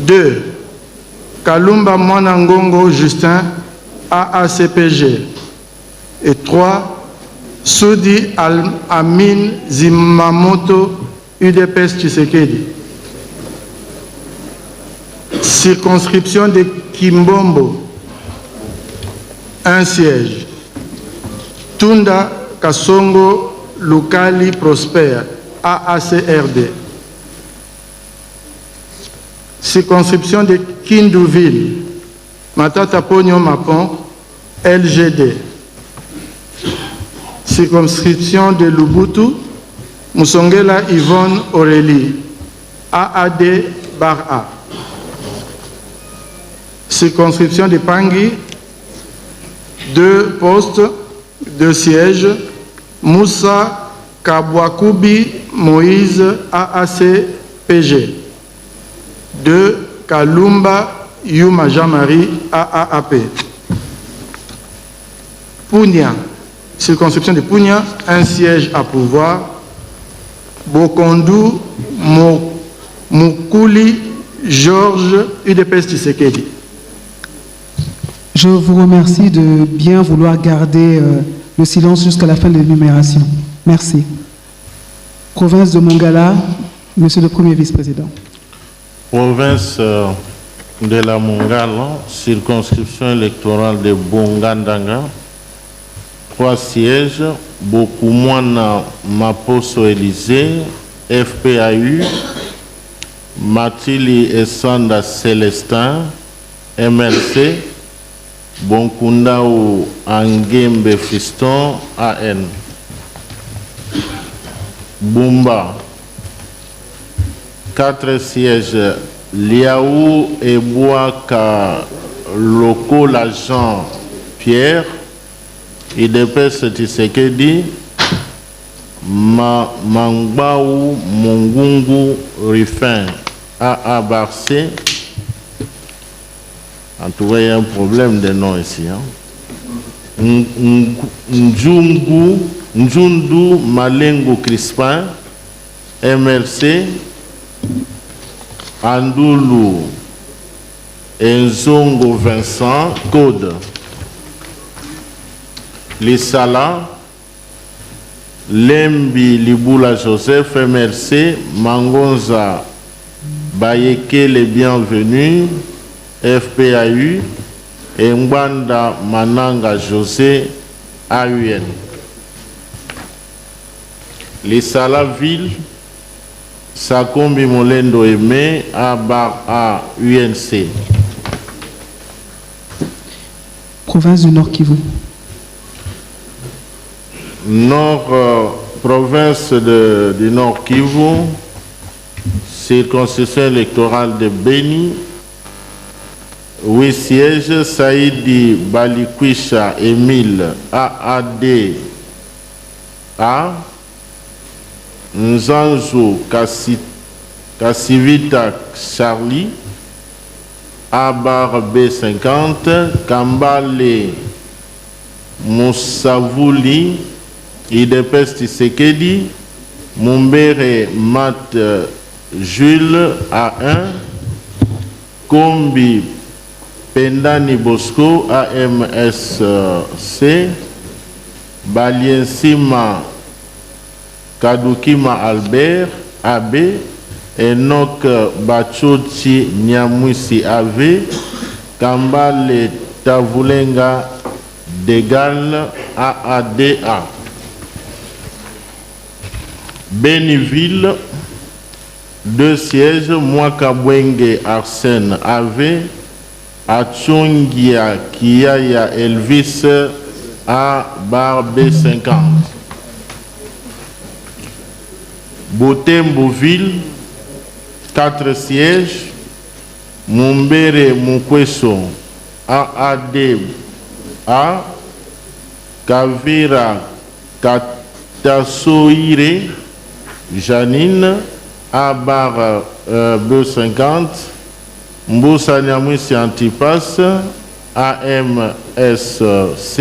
2. Kalumba Mwanangongo Justin, AACPG. Et 3. Soudi Amin Zimamoto, UDPS Tshisekedi. Circonscription de Kimbombo, 1 siège. Tunda Kasongo Lukali Prosper, AACRD. Circonscription de Kindouville, Matata Pogno Mapon, LGD. Circonscription de Lubutu, Moussongela Yvonne Aurélie, AAD Bar A. Circonscription de Pangui, 2 postes, 2 sièges, Moussa Kabwakubi Moïse, AACPG. 2. Kalumba Yuma Jean-Marie, AAAP. Pounia, circonscription de Pounia, 1 siège à pouvoir. Bokondu Moukouli Georges, UDPS Tshisekedi. Je vous remercie de bien vouloir garder le silence jusqu'à la fin de l'énumération. Merci. Province de Mongala, Monsieur le Premier Vice-président. Province de la Mongala, circonscription électorale de Bongandanga, 3 sièges, Bokumwana Maposo Élysée, FPAU, Matili Essanda Célestin, MLC, Bonkundao Angembe Fiston, AN. Bumba, 4 sièges, Liaou et Boaka Loko l'agent Pierre, IDPS Tshisekedi, Mangbaou Mongungu Rifin, AA Barcé. En tout cas, il y a un problème de nom ici. Njundu Malengo Crispin, MLC, Andoulou Enzongo Vincent, Code. Lissala, Lembi Liboula Joseph, MLC, Mangonza Bayeke les bienvenus, FPAU, et Mbanda Mananga José, AUN. Les Salaville, Sakombi Molendo Aimé, A UNC. Province du Nord Kivu. Province du Nord Kivu, circonscription électorale de Beni, 8 sièges, Saïdi Balikwisha Émile, AAD, Nzanzo Kassivita Charlie, Abar B50, Kambale Moussavouli, Idepes Tshisekedi, Mumbere Mat Jules A1, Kombi Pendani Bosco AMSC, Baliensima Kadukima Albert AB, Enoch Bachochi Nyamwisi AV, Kambale Tavulenga Degal AADA. Béniville, 2 sièges, Mwakabwenge Arsène AV, Achongia Kiaya Elvis A B50. Botemboville, 4 sièges, Mumbere Mukweso AAD A, Kavira Katasoire Janine A B50, Mboussa Nyamwisi Antipas AMSC,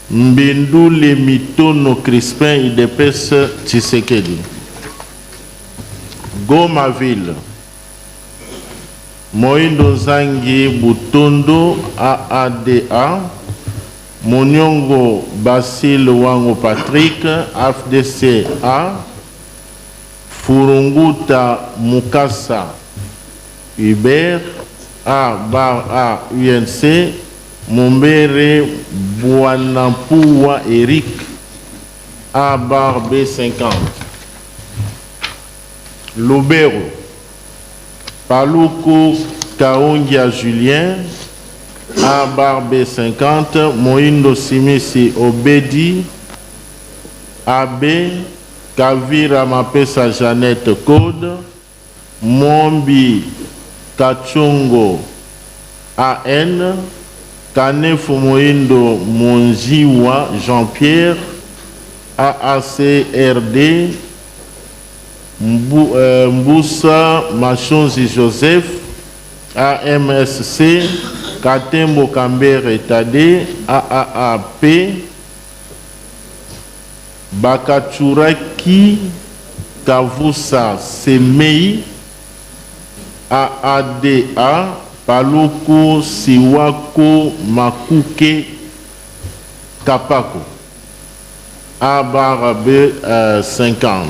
Mbindu Lemitono Crispin Idepes Tshisekedi. Goma-Ville, Moindo Zangi Butondo AADA, Monyongo Basile Wango Patrick FDC A, Furunguta Mukasa Hubert A UNC, Mumbere Bouanampua Eric A B50. Lobero, Paluku Kaongia Julien A B50, Moindo Simisi Obedi AB, Kavira Mapesa Jeannette Code, Mombi Kachongo AN, Kanefu Moindo Monjiwa Jean-Pierre AACRD, Mboussa Machonzi Joseph AMSC, Katembo Kambere Tade AAAP, Bakachuraki Kavusa Semei AADA, Paluku Siwako Makuke Kapako B50.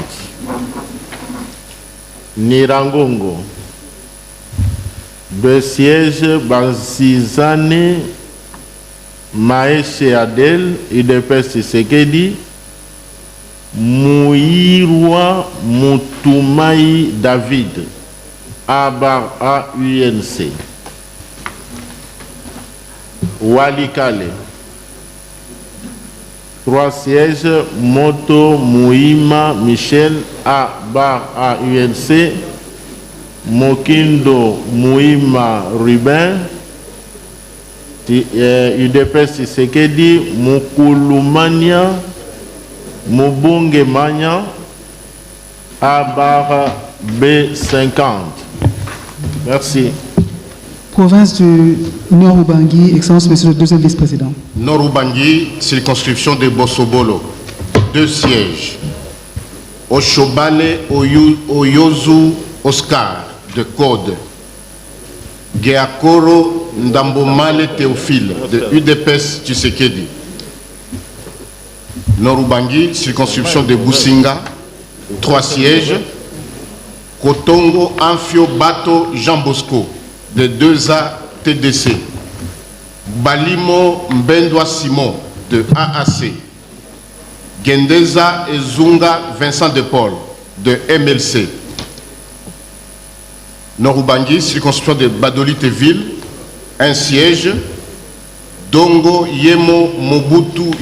Nirangongo, 2 sièges, Bazizane Maeshe Adel Idepes Tshisekedi, Mouirwa Moutoumai David A UNC. Walikale, 3 sièges, Moto Mouima Michel A UNC, Mokindo Mouima Ruben UDPS Tshisekedi, Mukulumania Mubunge Manya A B50. Merci. Province du Nord-Ubangi, Excellence, Monsieur le deuxième vice-président. Nord-Ubangi, circonscription de Bossobolo, 2 sièges. Oshobale Oyozu Oscar de Code, Geakoro Ndambomale Théophile de UDPS Tshisekedi. Nord-Ubangi, circonscription de Businga, 3 sièges. Kotongo Amphio Bato Jean Bosco de 2A TDC. Balimo Mbendwa Simon de AAC. Gendeza Ezunga Vincent de Paul de MLC. Nord-Ubangi, circonscription de Badolite-Ville, un siège. Dongo Yemo Mobutu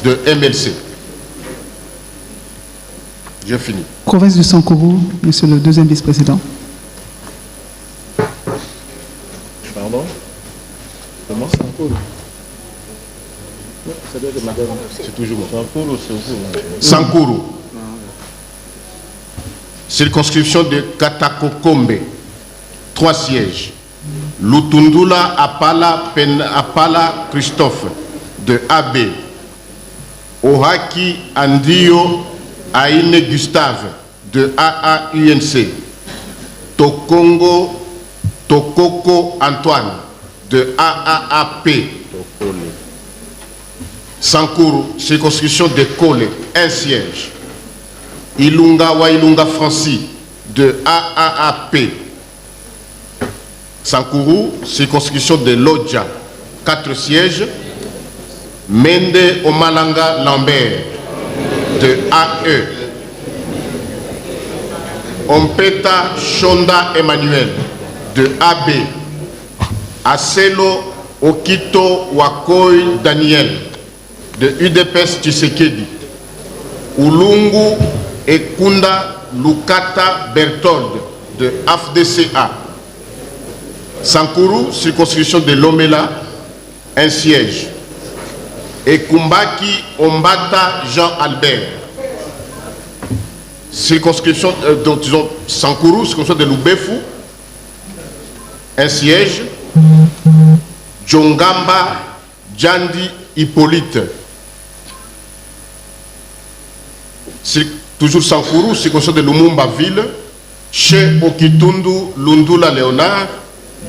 de MLC. J'ai fini. Province du Sankourou, monsieur le deuxième vice-président. Pardon? Comment Sankourou? C'est toujours moi. Sankourou, c'est vous. Sankourou. Circonscription de Katakokombe. 3 sièges. Lutundula Apala Christophe de AB. Ohaki Andio Aine Gustave de AAUNC. Tokoko Antoine de AAAP. Sankourou, circonscription de Kole, un siège. Ilunga Francis de AAAP. Sankourou, circonscription de Lodja, 4 sièges. Mende Omalanga Lambert de AE. Ompeta Shonda Emmanuel de AB. Aselo Okito Wakoi Daniel de UDPS Tshisekedi. Ulungu Ekunda Lukata Berthold de AFDCA. Sankourou, circonscription de Lomela, un siège. Ekumbaki Ombata Jean-Albert. Circonscription disons Sankourou, circonscription de Lubefu, un siège. Djongamba Djandi Hippolyte. Toujours Sankourou, circonscription de Lumumba Ville, chez Okitundu Lundula Léonard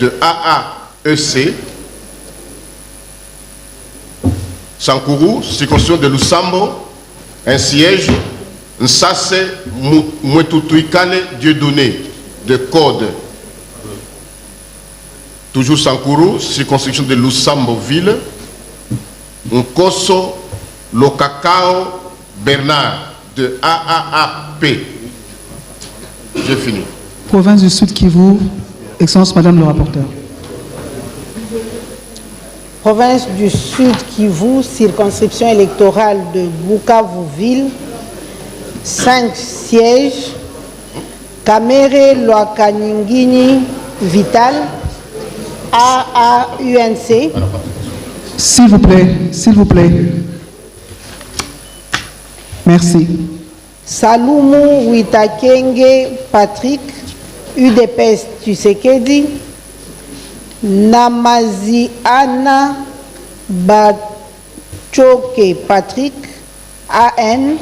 de AAEC. Sankourou, circonscription de Lusambo, un siège. Nsase Mwetutuikane Dieudonné de Code. Toujours Sankourou, circonscription de Lusambo-Ville. Nkoso Lokakao Bernard de AAAP. J'ai fini. Province du Sud Kivu, Excellence Madame le rapporteur. Province du Sud Kivu, circonscription électorale de Bukavu-Ville, 5 sièges. Kamere Loakaningini Vital, AAUNC. S'il vous plaît, s'il vous plaît. Merci. Salumu Witakenge Patrick, UDPS Tshisekedi. Namaziana Bachoke Patrick, AN.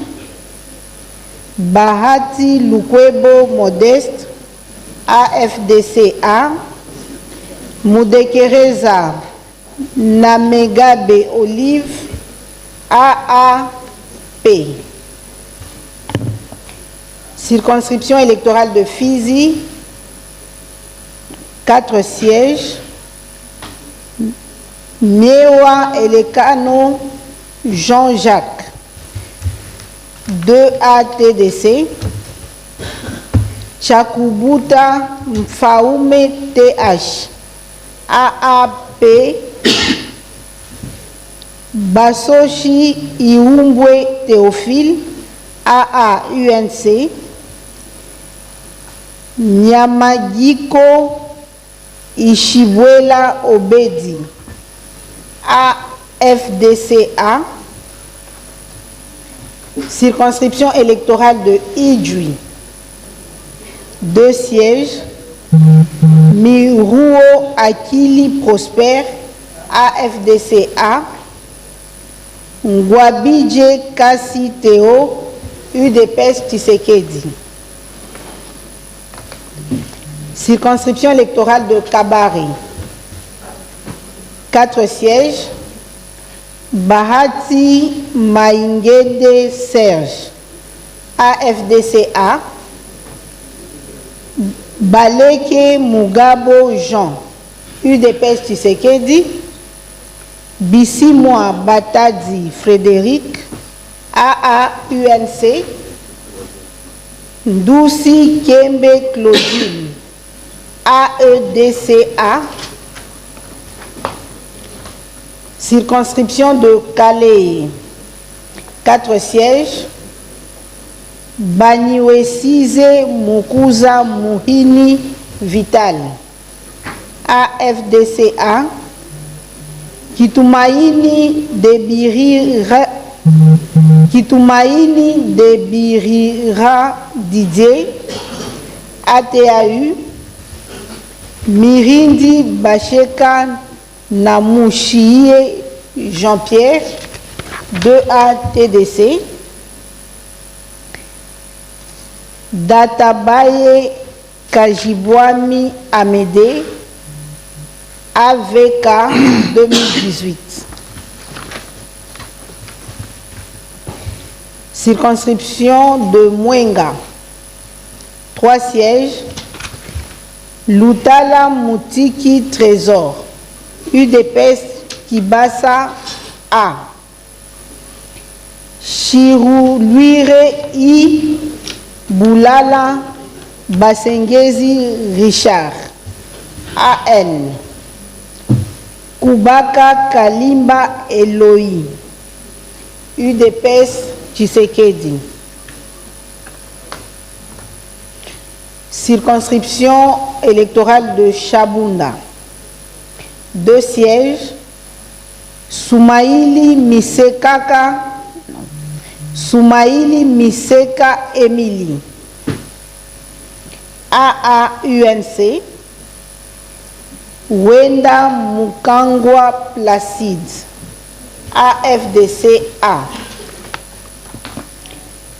Bahati Lukwebo Modeste, AFDCA. Mudekereza Namegabe Olive, AAP. Circonscription électorale de Fizi, 4 sièges. Miewa Elekano Jean-Jacques, 2 ATDC. Chakubuta Mfaume TH, AAP. Basoshi Iumbwe Théophile, AAUNC. Nyamadiko Ishibwela Obedi, AFDCA. Circonscription électorale de Idjui, 2 sièges. Miruo Akili Prosper, AFDCA. Ngwabidje Kassi Théo, UDPS Tshisekedi. Circonscription électorale de Kabare, 4 sièges. Bahati Maingede Serge, AFDCA. Baleke Mugabo Jean, UDPS Tshisekedi. Bissimwa Batadi Frédéric, AAUNC. Ndouci Kiembe Claudine, AEDCA, circonscription de Calais, 4 sièges. Baniwesize Mukuza Muhini Vital, AFDCA. Kitumaini de Birira Didier, ATAU. Mirindi Bacheka Namushie Jean-Pierre, 2A TDC. Databaye Kajibwami Amédée, AVK 2018. Circonscription de Mwenga, 3 sièges. Lutala Moutiki Trésor, UDPS Kibasa A. Chiruluire I. Boulala Basengezi Richard, AN. Kubaka Kalimba Eloï, UDPS Tshisekedi. Circonscription électorale de Chabunda, 2 sièges. Soumaïli Miseka Emily, AAUNC. Wenda Mukangwa Placide, AFDCA.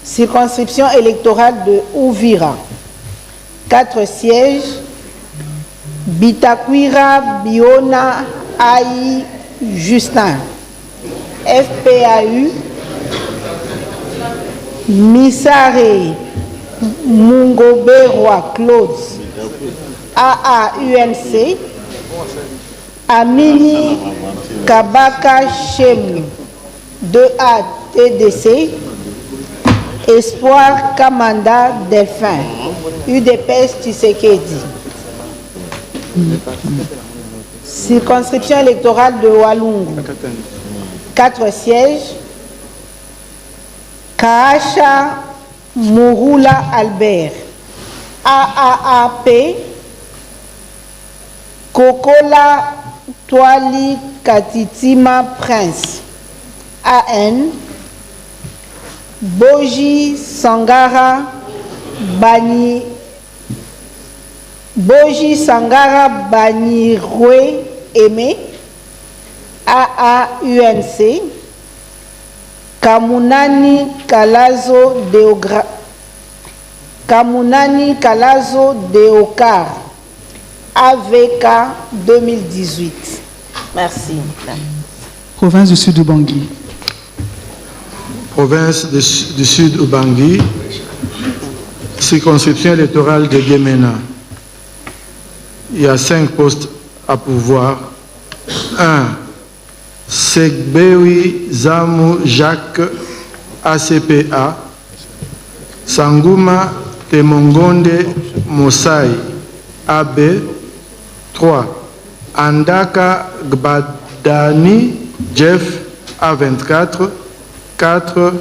Circonscription électorale de Ouvira, 4 sièges. Bitakwira Biona Aïe Justin, FPAU. Misare Mungoberwa Claude, AAUNC. Amini Kabaka Shem, 2A TDC. Espoir Kamanda Delphin, UDPS Tshisekedi. Circonscription électorale de Walungu, 4 sièges. Kaasha Mouroula Albert, AAAP. Kokola Toali Katitima Prince, AN. Boji Sangara Banirwe Aimé, AAUNC. Kamunani Kalazo Deokar, AVK 2018. Merci. Province du Sud Ubangui. Province du Sud Ubangui, circonscription électorale de Guémena. Il y a 5 postes à pouvoir. 1. Segbewi Zamu Jacques, ACPA. Sanguma Temongonde Mosai, AB. 3. Andaka Gbadani Jeff, A24. 4.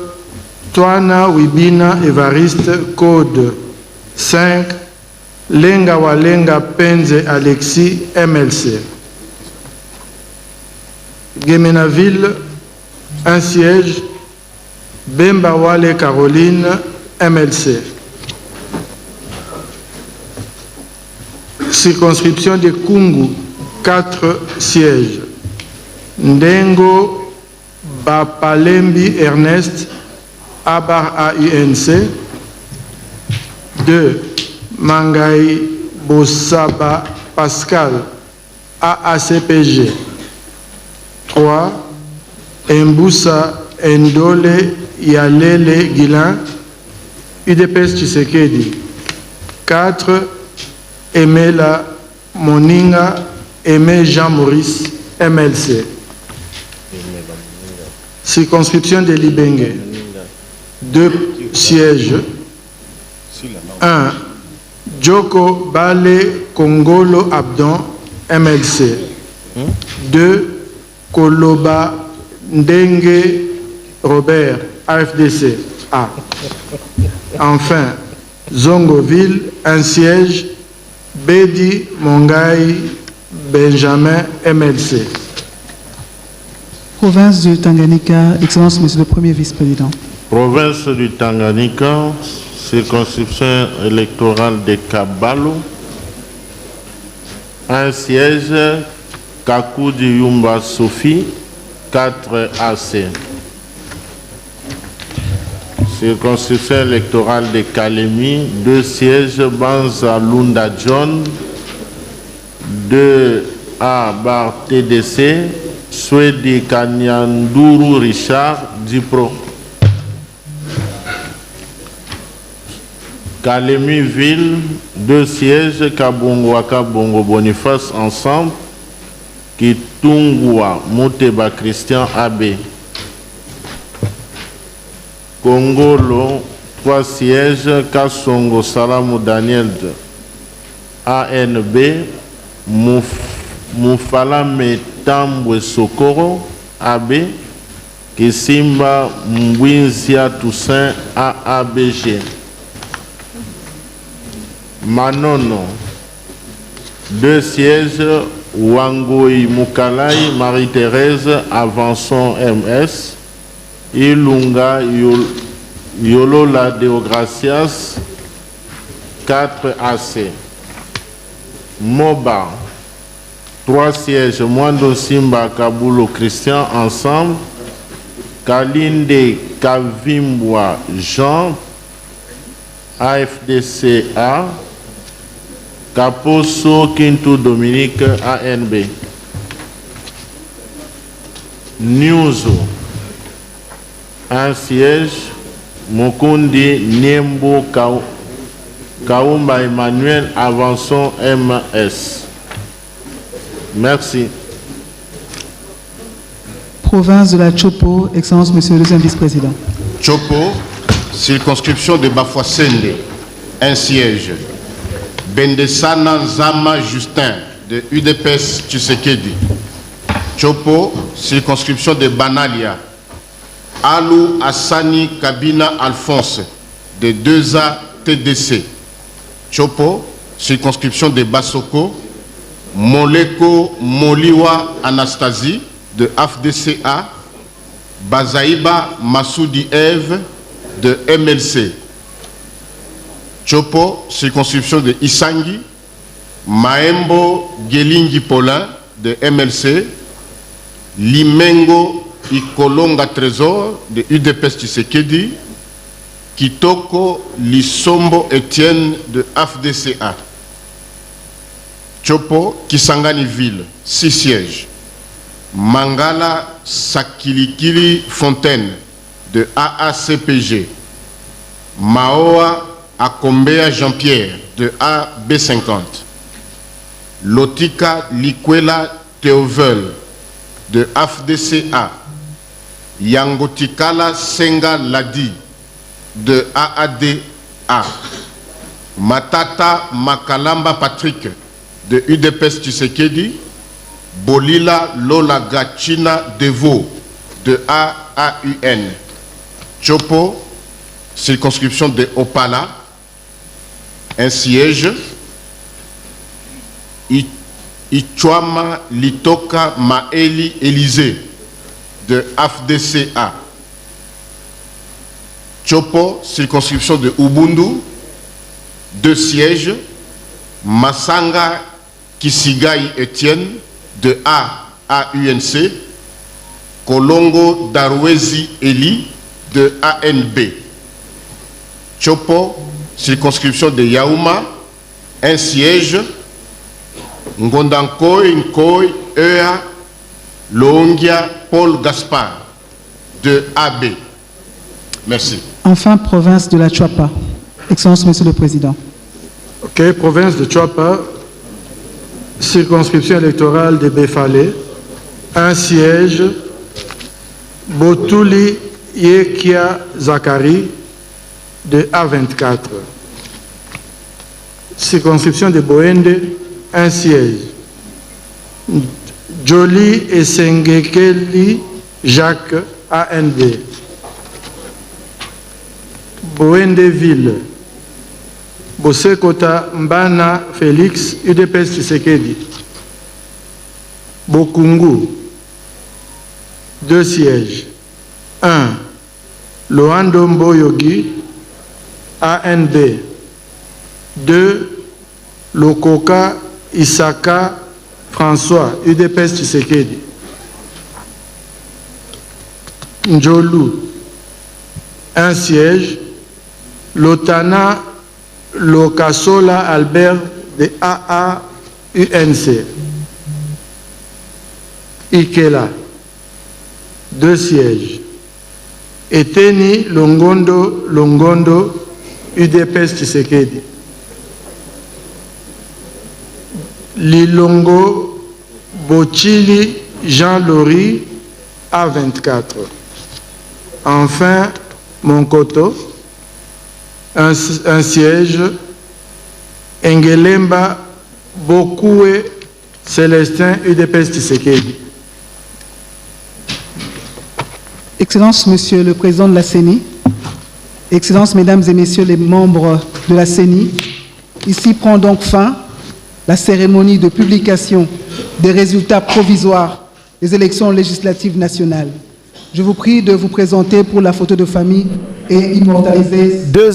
Toana Wibina Evariste, code 5. Lenga Walenga Penze Alexis, MLC. Guémenaville, 1 siège. Bembawale Caroline, MLC. Circonscription de Kungu, 4 sièges. Ndengo Bapalembi Ernest, ABAR-AUNC. 2. Mangai Bossaba Pascal, AACPG. 3. Mboussa Ndole Yalele Guilin, UDPS Tshisekedi. 4. Emela Moninga Aimé Jean-Maurice, MLC. Circonscription de Libenge, 2 sièges. 1. Djoko Bale Kongolo Abdon, MLC. 2. Koloba Ndenge Robert, AFDC. A. Enfin, Zongoville, un siège. Bedi Mongai Benjamin, MLC. Province du Tanganyika, Excellence, Monsieur le Premier Vice-président. Province du Tanganyika, circonscription électorale de Kabalo, un siège, Kakoudi Yumba Sophie, 4 AC. Circonscription électorale de Kalemi, 2 sièges, Banza Lunda John, 2A bar TDC, Swedi Kanyanduru Richard, Dipro. Kalemi Ville, 2 sièges, Kabongwaka Bongo Boniface ensemble, Kitungwa Moteba Christian AB. Kongolo, 3 sièges, Kasongo Salamou Daniel ANB, Moufalame Tambwe Sokoro AB, Kisimba Mbwinzia Toussaint AABG. Manono, 2 sièges, Wangoi Moukalai Marie-Thérèse Avançon MS, Ilunga Yolola Deogracias, 4 AC. Moba, 3 sièges, Mwando Simba Kabulo Christian ensemble, Kalinde Kavimbwa Jean, AFDCA, Kaposo Kintu Dominique ANB. Nyuzo, un siège, Mokundi Niembo Kaumba Emmanuel Avançon MS. Merci. Province de la Chopo, Excellence, Monsieur le Deuxième Vice-président. Chopo, circonscription de Bafouassende, un siège. Bendesana Zama Justin, de UDPS Tshisekedi. Chopo, circonscription de Banalia. Alou Assani Kabina Alphonse, de 2A TDC. Chopo, circonscription de Basoko. Moleko Moliwa Anastasie, de AFDCA. Bazaïba Massoudi Eve, de MLC. Chopo, circonscription de Isangi. Maembo Gelingi Paulin, de MLC. Limengo Ikolonga Trésor, de UDPS Tshisekedi. Kitoko Lisombo Etienne, de AFDCA. Chopo, Kisangani Ville, 6 sièges. Mangala Sakilikili Fontaine, de AACPG. Maoa Akombea Jean-Pierre, de AB50. Lotika Likwela Théovel, de AFDCA. Yangotikala Senga Ladi, de AADA. Matata Makalamba Patrick, de UDPS Tshisekedi. Bolila Lola Gachina Devo, de AAUN. Chopo, circonscription de Opala, un siège. Ichwama Litoka Maeli Élysée, de AFDCA. Chopo, circonscription de Ubundu, 2 sièges. Masanga Kisigai Etienne, de AAUNC. Kolongo Darwezi Eli, de ANB. Chopo, circonscription de Yaouma, un siège. Ngondankoi Nkoi Ea Longia Paul Gaspard, de AB. Merci. Enfin, province de la Chuapa. Excellence, Monsieur le Président. Ok, province de Chuapa, circonscription électorale de Befale, un siège. Botuli Yekia Zakari, de A24. circonscription de Boende, 1 siège. Jolie et Sengekeli Jacques, AND. Boende-Ville. Bosekota Mbana Félix, UDPS Tshisekedi. Bokungu, 2 sièges. 1. Loando Mboyogi, AND. 2. Lokoka Isaka François, UDPS Tshisekedi. Njolu, 1 siège. Lotana Lokasola Albert de AA-UNC. Ikela, 2 sièges. Eteni Longondo, UDPS Tshisekedi. Lilongo Bochili Jean-Laurie, A24. Enfin, Monkoto, un siège. Engelemba Bokoué Célestin, UDPS Tshisekedi. Excellences, Monsieur le Président de la CENI, Excellences, Mesdames et Messieurs les membres de la CENI, ici prend donc fin la cérémonie de publication des résultats provisoires des élections législatives nationales. Je vous prie de vous présenter pour la photo de famille et immortaliser